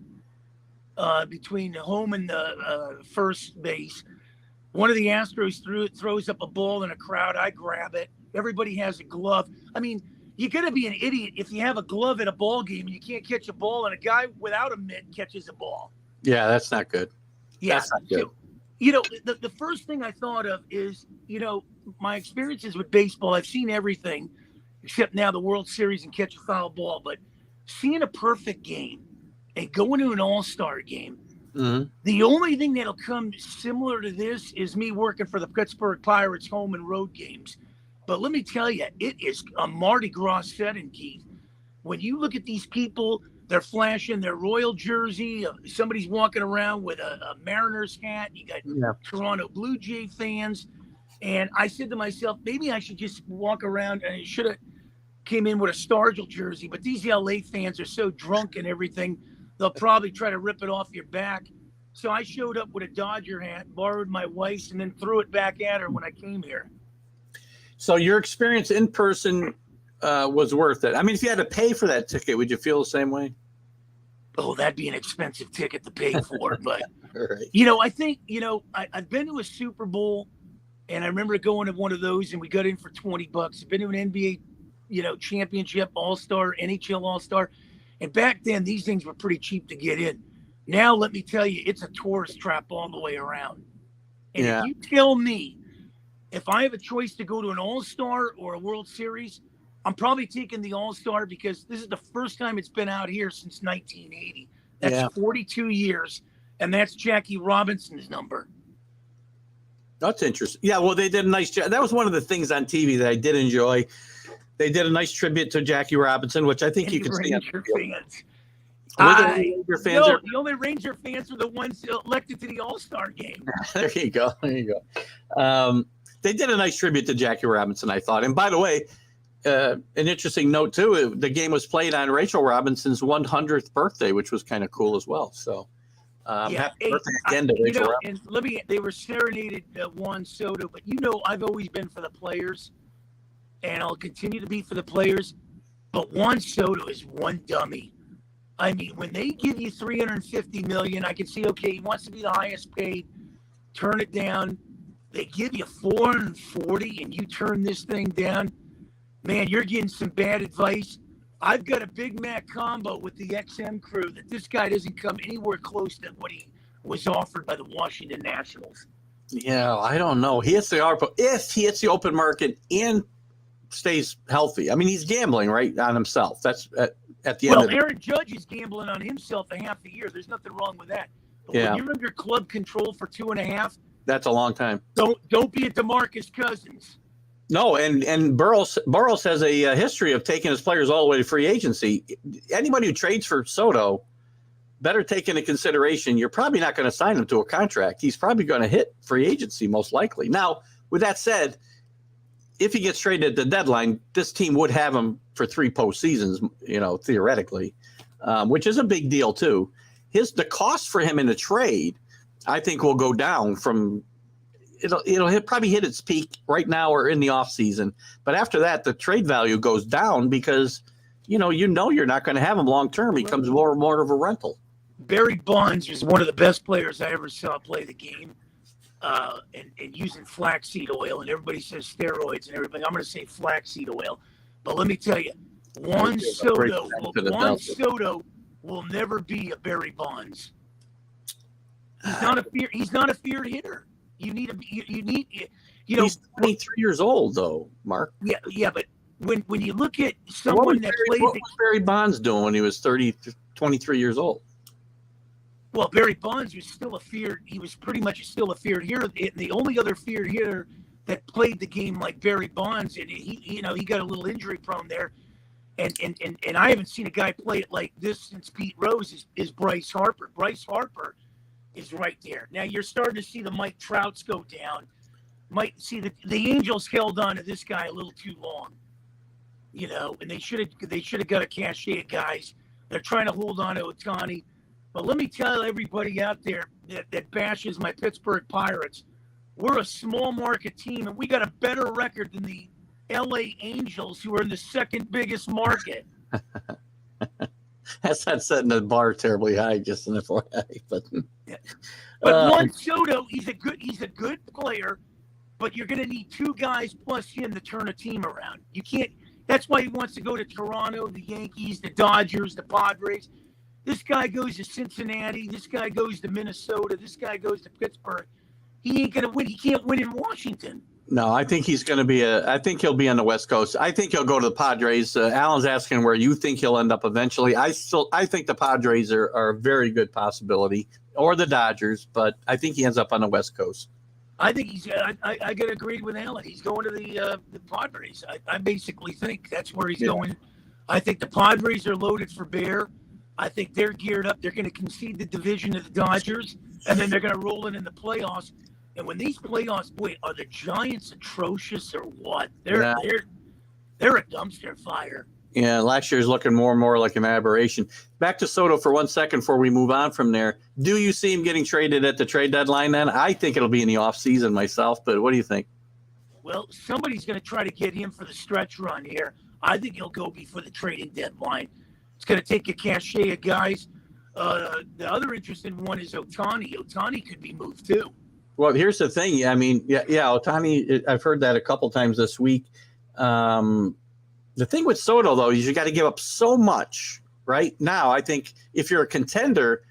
Between the home and the first base. One of the Astros throws up a ball in a crowd. I grab it. Everybody has a glove. I mean, you're going to be an idiot if you have a glove at a ball game and you can't catch a ball, and a guy without a mitt catches a ball. Yeah, that's not good. Yeah, that's not good. So, the first thing I thought of is, my experiences with baseball. I've seen everything except now the World Series and catch a foul ball, but seeing a perfect game and going to an all-star game, the only thing that'll come similar to this is me working for the Pittsburgh Pirates home and road games. But let me tell you, it is a Mardi Gras setting, Keith. When you look at these people, they're flashing their Royal jersey. Somebody's walking around with a Mariners hat. You got Toronto Blue Jay fans. And I said to myself, maybe I should just walk around, and I should have came in with a Stargell jersey. But these LA fans are so drunk and everything, they'll probably try to rip it off your back. So I showed up with a Dodger hat, borrowed my wife's, and then threw it back at her when I came here. So your experience in person was worth it. I mean, if you had to pay for that ticket, would you feel the same way? Oh, that'd be an expensive ticket to pay for. But, right. I think, I've been to a Super Bowl, and I remember going to one of those, and we got in for $20. I've been to an NBA, championship, All-Star, NHL All-Star. And back then, these things were pretty cheap to get in. Now, let me tell you, it's a tourist trap all the way around. And if you tell me, if I have a choice to go to an All-Star or a World Series, I'm probably taking the All-Star because this is the first time it's been out here since 1980. That's 42 years, and that's Jackie Robinson's number. That's interesting. Yeah, well, they did a nice job. That was one of the things on TV that I did enjoy. They did a nice tribute to Jackie Robinson, which I think you can see. Ranger fans. The only Ranger fans are the ones elected to the All-Star game. There you go. They did a nice tribute to Jackie Robinson, I thought. And by the way, an interesting note, too, the game was played on Rachel Robinson's 100th birthday, which was kind of cool as well. So happy birthday again to Rachel Robinson. And they were serenaded Juan Soto, but I've always been for the players, and I'll continue to be for the players. But Juan Soto is one dummy. I mean, when they give you $350 million, I can see, okay, he wants to be the highest paid. Turn it down. They give you 440 and you turn this thing down. Man, you're getting some bad advice. I've got a Big Mac combo with the XM crew that this guy doesn't come anywhere close to what he was offered by the Washington Nationals. Yeah, I don't know. He hits the ARPA if he hits the open market and stays healthy. I mean, he's gambling right on himself. That's at the end. Well, Aaron Judge is gambling on himself a half a year. There's nothing wrong with that. But when you're under club control for 2.5, that's a long time. Don't be a DeMarcus Cousins. No, and Burroughs has a history of taking his players all the way to free agency. Anybody who trades for Soto better take into consideration you're probably not going to sign him to a contract. He's probably going to hit free agency most likely. Now, with that said, if he gets traded at the deadline, this team would have him for 3 postseasons, theoretically, which is a big deal too. The cost for him in the trade, I think, will go down from it'll probably hit its peak right now or in the off season. But after that, the trade value goes down because you're not going to have him long term. He becomes more and more of a rental. Barry Bonds was one of the best players I ever saw play the game, and using flaxseed oil. And everybody says steroids and everything. I'm going to say flaxseed oil. But let me tell you, Juan Soto will never be a Barry Bonds. He's not a feared hitter. You need He's 23 years old though, Mark. Yeah, but when you look at someone that played, what was Barry Bonds doing when he was 23 years old? Well, Barry Bonds was still a feared. He was pretty much still a feared hitter. The only other feared hitter that played the game like Barry Bonds, and he got a little injury prone there, and I haven't seen a guy play it like this since Pete Rose is Bryce Harper. Bryce Harper is right there. Now you're starting to see the Mike Trouts go down. Might see the Angels held on to this guy a little too long, and they should have got a cachet of guys. They're trying to hold on to Ohtani. But let me tell everybody out there that bashes my Pittsburgh Pirates, we're a small market team, and we got a better record than the LA Angels, who are in the second biggest market. That's not setting the bar terribly high, just in FYI. But Juan Soto, he's a good player, but you're going to need 2 guys plus him to turn a team around. You can't. That's why he wants to go to Toronto, the Yankees, the Dodgers, the Padres. This guy goes to Cincinnati. This guy goes to Minnesota. This guy goes to Pittsburgh. He ain't going to win. He can't win in Washington. No, I think he's going to be I think he'll be on the West Coast. I think he'll go to the Padres. Alan's asking where you think he'll end up eventually. I think the Padres are a very good possibility, or the Dodgers, but I think he ends up on the West Coast. I think I got to agree with Alan. He's going to the Padres. I basically think that's where he's going. I think the Padres are loaded for bear. I think they're geared up. They're going to concede the division to the Dodgers, and then they're going to roll it in the playoffs. And when these playoffs, boy, are the Giants atrocious or what? They're a dumpster fire. Yeah, last year's looking more and more like an aberration. Back to Soto for 1 second before we move on from there. Do you see him getting traded at the trade deadline then? I think it'll be in the offseason myself, but what do you think? Well, somebody's going to try to get him for the stretch run here. I think he'll go before the trading deadline. It's going to take a cachet of guys. The other interesting one is Ohtani. Ohtani could be moved too. Well, here's the thing. I mean, Ohtani, I've heard that a couple times this week. The thing with Soto, though, is you got to give up so much right now. I think if you're a contender,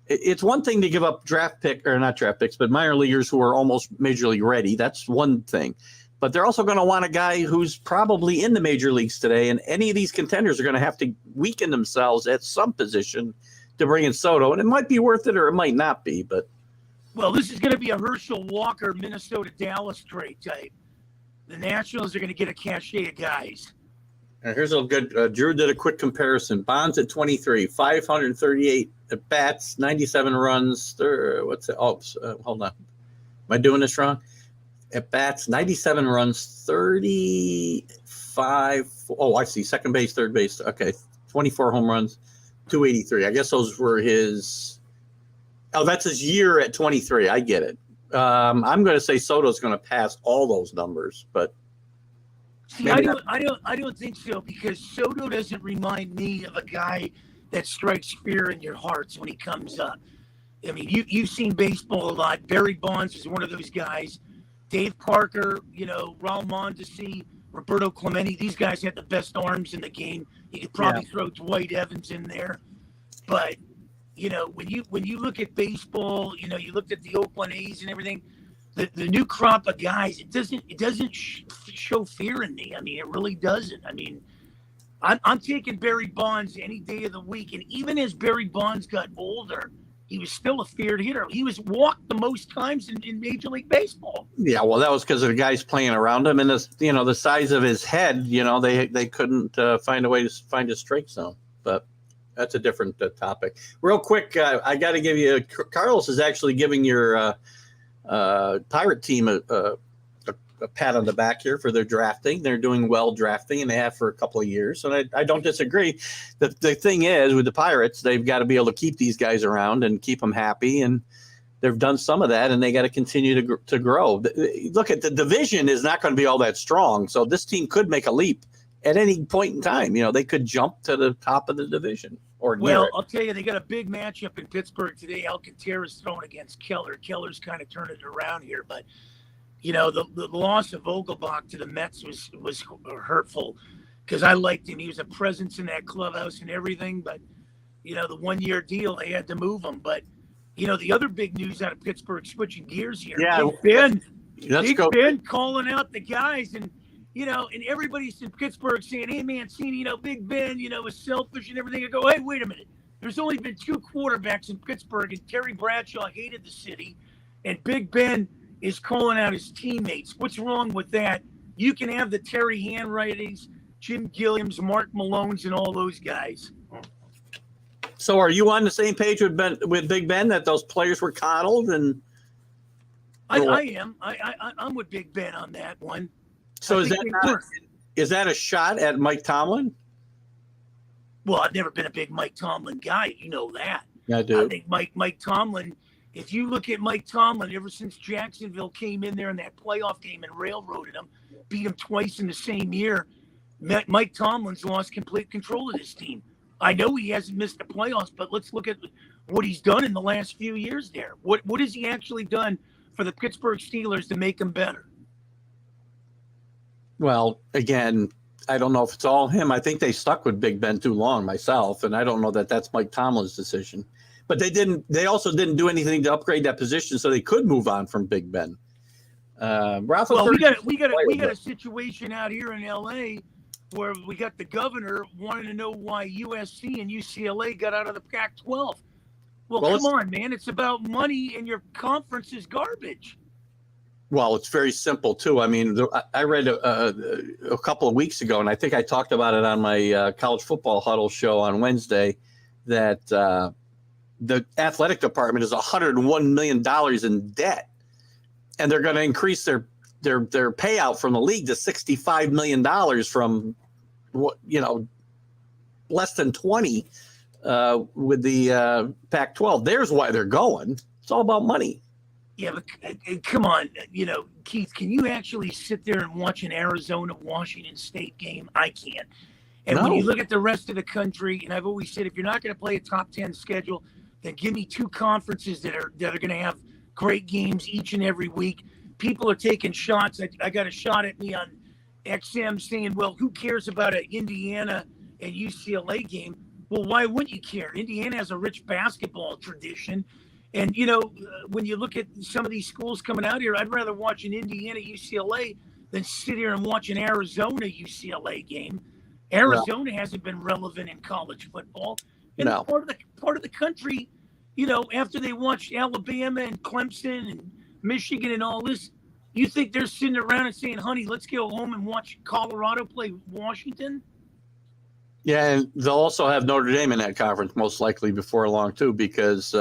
it's one thing to give up not draft picks, but minor leaguers who are almost major league ready. That's one thing. But they're also going to want a guy who's probably in the major leagues today, and any of these contenders are going to have to weaken themselves at some position to bring in Soto, and it might be worth it or it might not be. But well, this is going to be a Herschel Walker, Minnesota-Dallas trade type. The Nationals are going to get a cachet of guys. Here's a good. Drew did a quick comparison. Bonds at 23, 538 at bats, 97 runs. What's it? Hold on. Am I doing this wrong? At bats, 97 runs, 35. Oh, I see. Second base, third base. Okay. 24 home runs, 283. I guess those were his. Oh, that's his year at 23. I get it. I'm going to say Soto's going to pass all those numbers, but. See, I don't think so, because Soto doesn't remind me of a guy that strikes fear in your hearts when he comes up. I mean, you've seen baseball a lot. Barry Bonds is one of those guys. Dave Parker, Raul Mondesi, Roberto Clemente. These guys had the best arms in the game. You could probably throw Dwight Evans in there. But, when you look at baseball, you looked at the Oakland A's and everything, the new crop of guys, it doesn't show fear in me. I mean, it really doesn't. I mean, I'm taking Barry Bonds any day of the week. And even as Barry Bonds got older, he was still a feared hitter. He was walked the most times in Major League Baseball. Yeah, well, that was because of the guys playing around him and the size of his head. They couldn't find a way to find a strike zone. But that's a different topic. Real quick, I got to give you. Carlos is actually giving your Pirate team a pat on the back here for their drafting. They're doing well drafting, and they have for a couple of years. And I don't disagree. The thing is, with the Pirates, they've got to be able to keep these guys around and keep them happy. And they've done some of that, and they got to continue to grow. Look at the division is not going to be all that strong. So this team could make a leap at any point in time. They could jump to the top of the division. I'll tell you, they got a big matchup in Pittsburgh today. Alcantara's throwing against Keller. Keller's kind of turning it around here, but the loss of Vogelbach to the Mets was hurtful because I liked him. He was a presence in that clubhouse and everything, but the 1-year deal, they had to move him. But the other big news out of Pittsburgh, switching gears here, Big Ben calling out the guys, and and everybody's in Pittsburgh saying, "Hey, Mancini, Big Ben, is selfish and everything." I go, "Hey, wait a minute. There's only been 2 quarterbacks in Pittsburgh, and Terry Bradshaw hated the city, and Big Ben is calling out his teammates. What's wrong with that? You can have the Terry handwritings, Jim Gilliams, Mark Malone's, and all those guys." So are you on the same page with Big Ben that those players were coddled? And I am. I'm with Big Ben on that one. So is that a shot at Mike Tomlin? Well, I've never been a big Mike Tomlin guy. You know that. I do. I think Mike Tomlin, if you look at Mike Tomlin, ever since Jacksonville came in there in that playoff game and railroaded him, beat him twice in the same year, Mike Tomlin's lost complete control of this team. I know he hasn't missed the playoffs, but let's look at what he's done in the last few years there. What has he actually done for the Pittsburgh Steelers to make him better? Well, again, I don't know if it's all him. I think they stuck with Big Ben too long myself, and I don't know that that's Mike Tomlin's decision. But they also didn't do anything to upgrade that position so they could move on from Big Ben. Well, we got a situation out here in LA where we got the governor wanting to know why USC and UCLA got out of the Pac-12. Well, come on, man. It's about money, and your conference is garbage. Well, it's very simple, too. I mean, I read a couple of weeks ago, and I think I talked about it on my college football huddle show on Wednesday, that the athletic department is $101 million in debt, and they're going to increase their payout from the league to $65 million from less than 20 with the Pac-12. There's why they're going. It's all about money. Yeah, but come on, Keith, can you actually sit there and watch an Arizona-Washington State game? I can't. And when you look at the rest of the country, and I've always said, if you're not going to play a top 10 schedule, then give me 2 conferences that are going to have great games each and every week. People are taking shots. I got a shot at me on XM saying, well, who cares about an Indiana and UCLA game? Well, why wouldn't you care? Indiana has a rich basketball tradition. And, when you look at some of these schools coming out here, I'd rather watch an Indiana UCLA than sit here and watch an Arizona UCLA game. Arizona hasn't been relevant in college football. And part of the country, after they watched Alabama and Clemson and Michigan and all this, you think they're sitting around and saying, honey, let's go home and watch Colorado play Washington? Yeah, and they'll also have Notre Dame in that conference most likely before long, too, because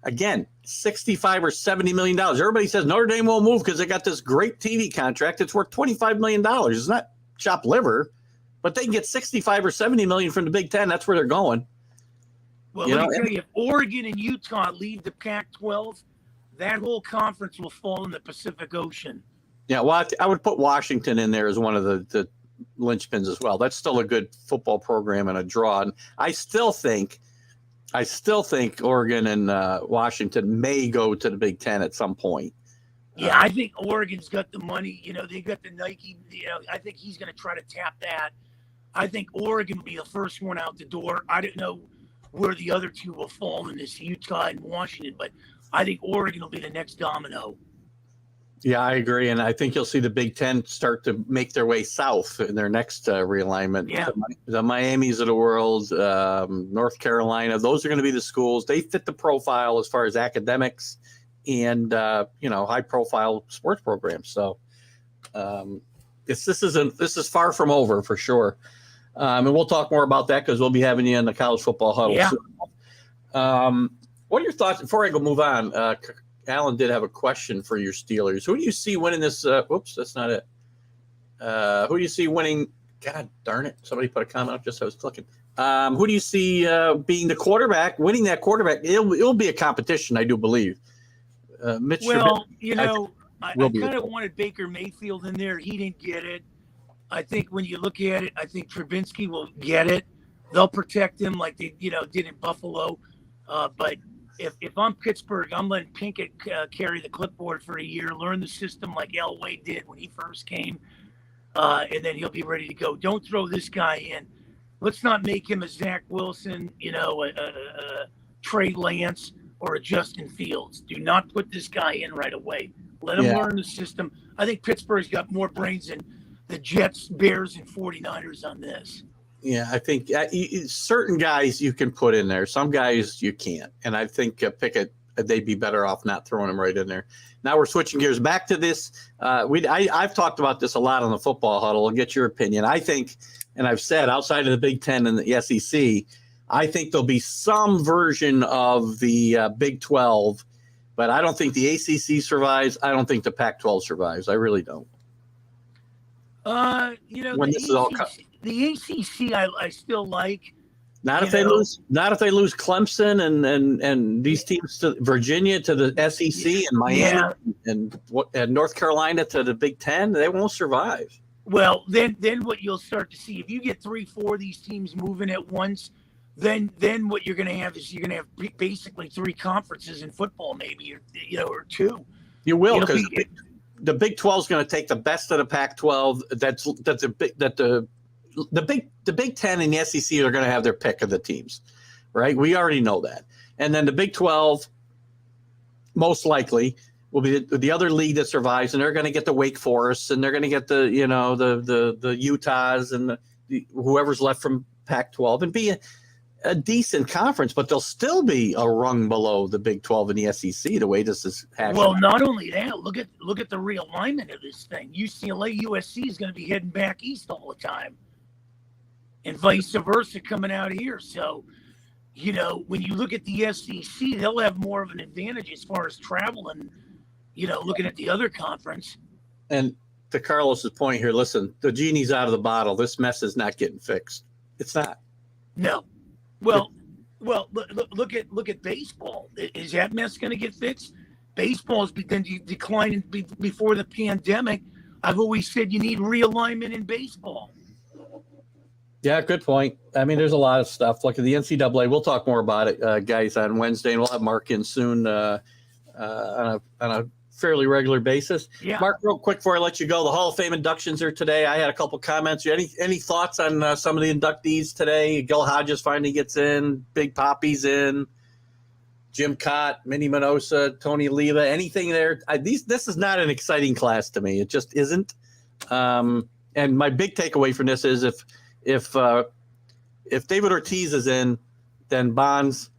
again, $65 or $70 million. Everybody says Notre Dame won't move because they got this great TV contract. It's worth $25 million. It's not chopped liver, but they can get $65 or $70 million from the Big Ten. That's where they're going. Well, let me tell you, if Oregon and Utah leave the Pac-12, that whole conference will fall in the Pacific Ocean. Yeah, well, I would put Washington in there as one of the linchpins as well. That's still a good football program and a draw. And I still think Oregon and Washington may go to the Big Ten at some point. Yeah, I think Oregon's got the money. They got the Nike. I think he's going to try to tap that. I think Oregon will be the first one out the door. I don't know where the other two will fall in this, Utah and Washington, but I think Oregon will be the next domino. Yeah, I agree. And I think you'll see the Big Ten start to make their way south in their next realignment. Yeah. The Miamis of the world, North Carolina, those are going to be the schools. They fit the profile as far as academics and, high-profile sports programs. So this is far from over for sure. And we'll talk more about that because we'll be having you in the college football huddle soon. What are your thoughts before I move on? Alan did have a question for your Steelers. Who do you see winning this? Whoops, that's not it. Who do you see winning? God darn it. Somebody put a comment up just as I was clicking. Who do you see being the quarterback, winning that quarterback? It'll be a competition, I do believe. Mitch Trubisky, I kind of wanted Baker Mayfield in there. He didn't get it. I think when you look at it, I think Trubisky will get it. They'll protect him like they, did in Buffalo. But if I'm Pittsburgh, I'm letting Pinkett carry the clipboard for a year, learn the system like Elway did when he first came, and then he'll be ready to go. Don't throw this guy in. Let's not make him a Zach Wilson, a Trey Lance, or a Justin Fields. Do not put this guy in right away. Let him learn the system. I think Pittsburgh's got more brains than the Jets, Bears, and 49ers on this. Yeah, I think certain guys you can put in there. Some guys you can't. And I think Pickett, they'd be better off not throwing him right in there. Now we're switching gears back to this. I've talked about this a lot on the football huddle. I'll get your opinion. I think, and I've said outside of the Big Ten and the SEC, I think there'll be some version of the Big 12, but I don't think the ACC survives. I don't think the Pac-12 survives. I really don't. When this is all cut. The ACC, I still like. Not if they lose Clemson and these teams to Virginia to the SEC and Miami and North Carolina to the Big Ten. They won't survive. Well, then what you'll start to see, if you get 3-4 of these teams moving at once, then what you're going to have is you're going to have basically 3 conferences in football, maybe or 2. You will, because the Big 12 is going to take the best of the Pac-12. The Big Ten and the SEC are going to have their pick of the teams, right? We already know that. And then the Big 12, most likely, will be the other league that survives, and they're going to get the Wake Forests, and they're going to get the Utahs and whoever's left from Pac-12, and be a decent conference, but they'll still be a rung below the Big 12 and the SEC. The way this is happening. Well, not only that, look at the realignment of this thing. UCLA, USC is going to be heading back east all the time. And vice versa coming out here. So, when you look at the SEC, they'll have more of an advantage as far as travel and, looking at the other conference. And to Carlos's point here, listen, the genie's out of the bottle. This mess is not getting fixed. It's not. No. Well, look at baseball. Is that mess going to get fixed? Baseball has begun declining before the pandemic. I've always said you need realignment in baseball. Yeah, good point. I mean, there's a lot of stuff. Like the NCAA, we'll talk more about it, guys, on Wednesday, and we'll have Mark in soon on a fairly regular basis. Yeah. Mark, real quick before I let you go, the Hall of Fame inductions are today. I had a couple comments. Any thoughts on some of the inductees today? Gil Hodges finally gets in. Big Poppy's in. Jim Cott, Minnie Minosa, Tony Leva. Anything there? This is not an exciting class to me. It just isn't. And my big takeaway from this is if David Ortiz is in, then Bonds,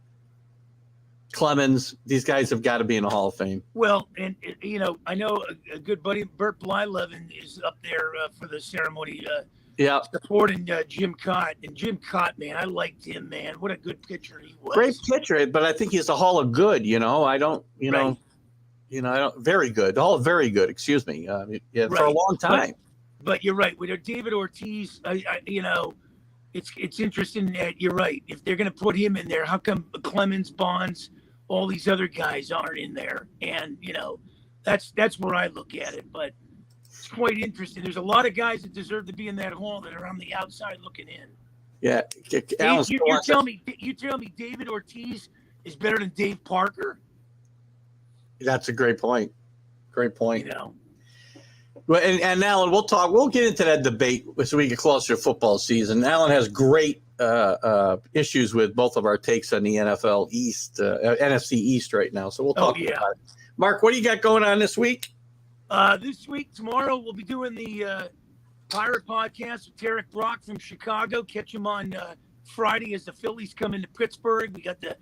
Clemens, these guys have got to be in the Hall of Fame. Well, and I know a good buddy, Bert Blyleven, is up there for the ceremony. Supporting Jim Cott. And Jim Cott, man, I liked him, man. What a good pitcher he was. Great pitcher, but I think he's a Hall of Good. I don't. Very good. Hall of Very Good. Excuse me. For a long time. But you're right. With David Ortiz, it's interesting that you're right. If they're going to put him in there, how come Clemens, Bonds, all these other guys aren't in there? And that's where I look at it. But quite interesting. There's a lot of guys that deserve to be in that hall that are on the outside looking in. Yeah, Dave, you tell me David Ortiz is better than Dave Parker? That's a great point. Great point. You know. Well, and Alan, we'll get into that debate as we get closer to football season. Alan has great issues with both of our takes on the NFL East, NFC East right now. So we'll talk about it. Mark, what do you got going on this week? This week, tomorrow, we'll be doing the Pirate Podcast with Tarek Brock from Chicago. Catch him on Friday as the Phillies come into Pittsburgh. We got the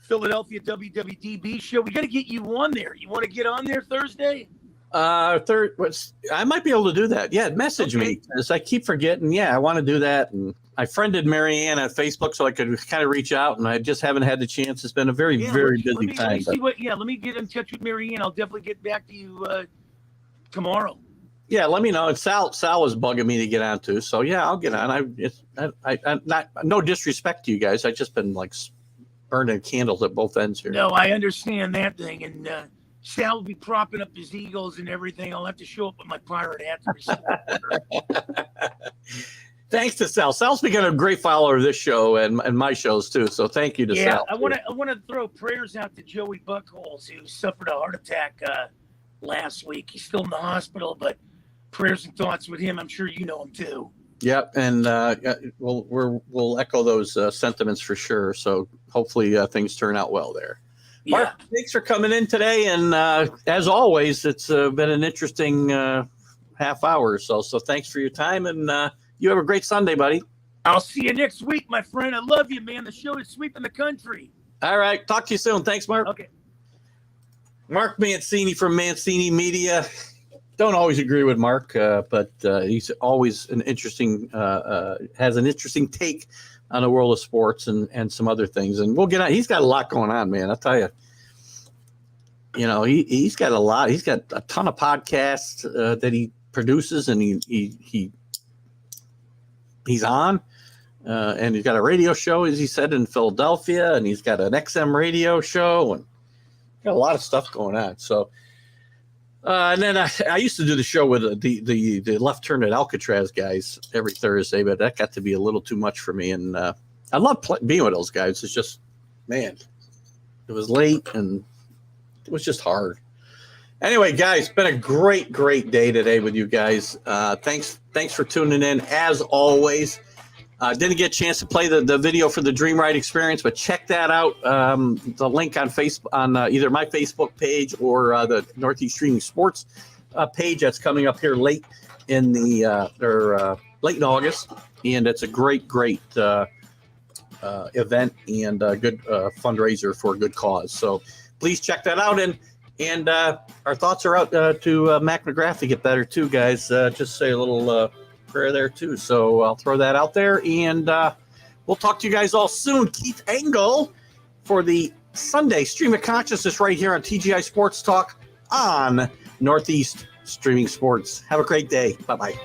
Philadelphia WWDB show. We got to get you on there. You want to get on there Thursday? I might be able to do that. Yeah, message me, because I keep forgetting. Yeah, I want to do that. And I friended Marianne on Facebook so I could kind of reach out, and I just haven't had the chance. It's been a very busy time. Let me get in touch with Marianne. I'll definitely get back to you tomorrow. Yeah, let me know. And Sal was bugging me to get on too. So yeah, I'll get on. I'm not no disrespect to you guys. I've just been like burning candles at both ends here. No, I understand that thing, and Sal will be propping up his Eagles and everything. I'll have to show up with my pirate hat to receive. Thanks to Sal. Sal's become a great follower of this show and my shows too. So thank you to Sal. I want to throw prayers out to Joey Buckholes, who suffered a heart attack last week. He's still in the hospital, but prayers and thoughts with him. I'm sure you know him too. Yep, and we'll echo those sentiments for sure. So hopefully things turn out well there. Yeah. Mark, thanks for coming in today, and as always, it's been an interesting half hour or so. So thanks for your time, and you have a great Sunday, buddy. I'll see you next week, my friend. I love you, man. The show is sweeping the country. All right, talk to you soon. Thanks, Mark. Okay. Mark Mancini from Mancini Media. Don't always agree with Mark, but he's always an interesting, has an interesting take on the world of sports and some other things. And we'll get on. He's got a lot going on, man. I'll tell you. You know, he's got a lot. He's got a ton of podcasts that he produces, and he's on. And he's got a radio show, as he said, in Philadelphia, and he's got an XM radio show, and got a lot of stuff going on. So. And then I used to do the show with the Left Turn at Alcatraz guys every Thursday, but that got to be a little too much for me. And I love being with those guys. It's just, man, it was late and it was just hard. Anyway, guys, been a great day today with you guys. Thanks for tuning in as always. Didn't get a chance to play the video for the Dream Ride Experience, but check that out. The link on Facebook, on either my Facebook page or the Northeast Streaming Sports page that's coming up here late in late in August, and it's a great event and a good fundraiser for a good cause. So please check that out, and our thoughts are out to Mac McGrath to get better too, guys. Just say a little. Prayer there too, so I'll throw that out there, and we'll talk to you guys all soon. Keith Engel for the Sunday Stream of Consciousness right here on TGI Sports Talk on Northeast Streaming Sports. Have a great day. Bye-bye.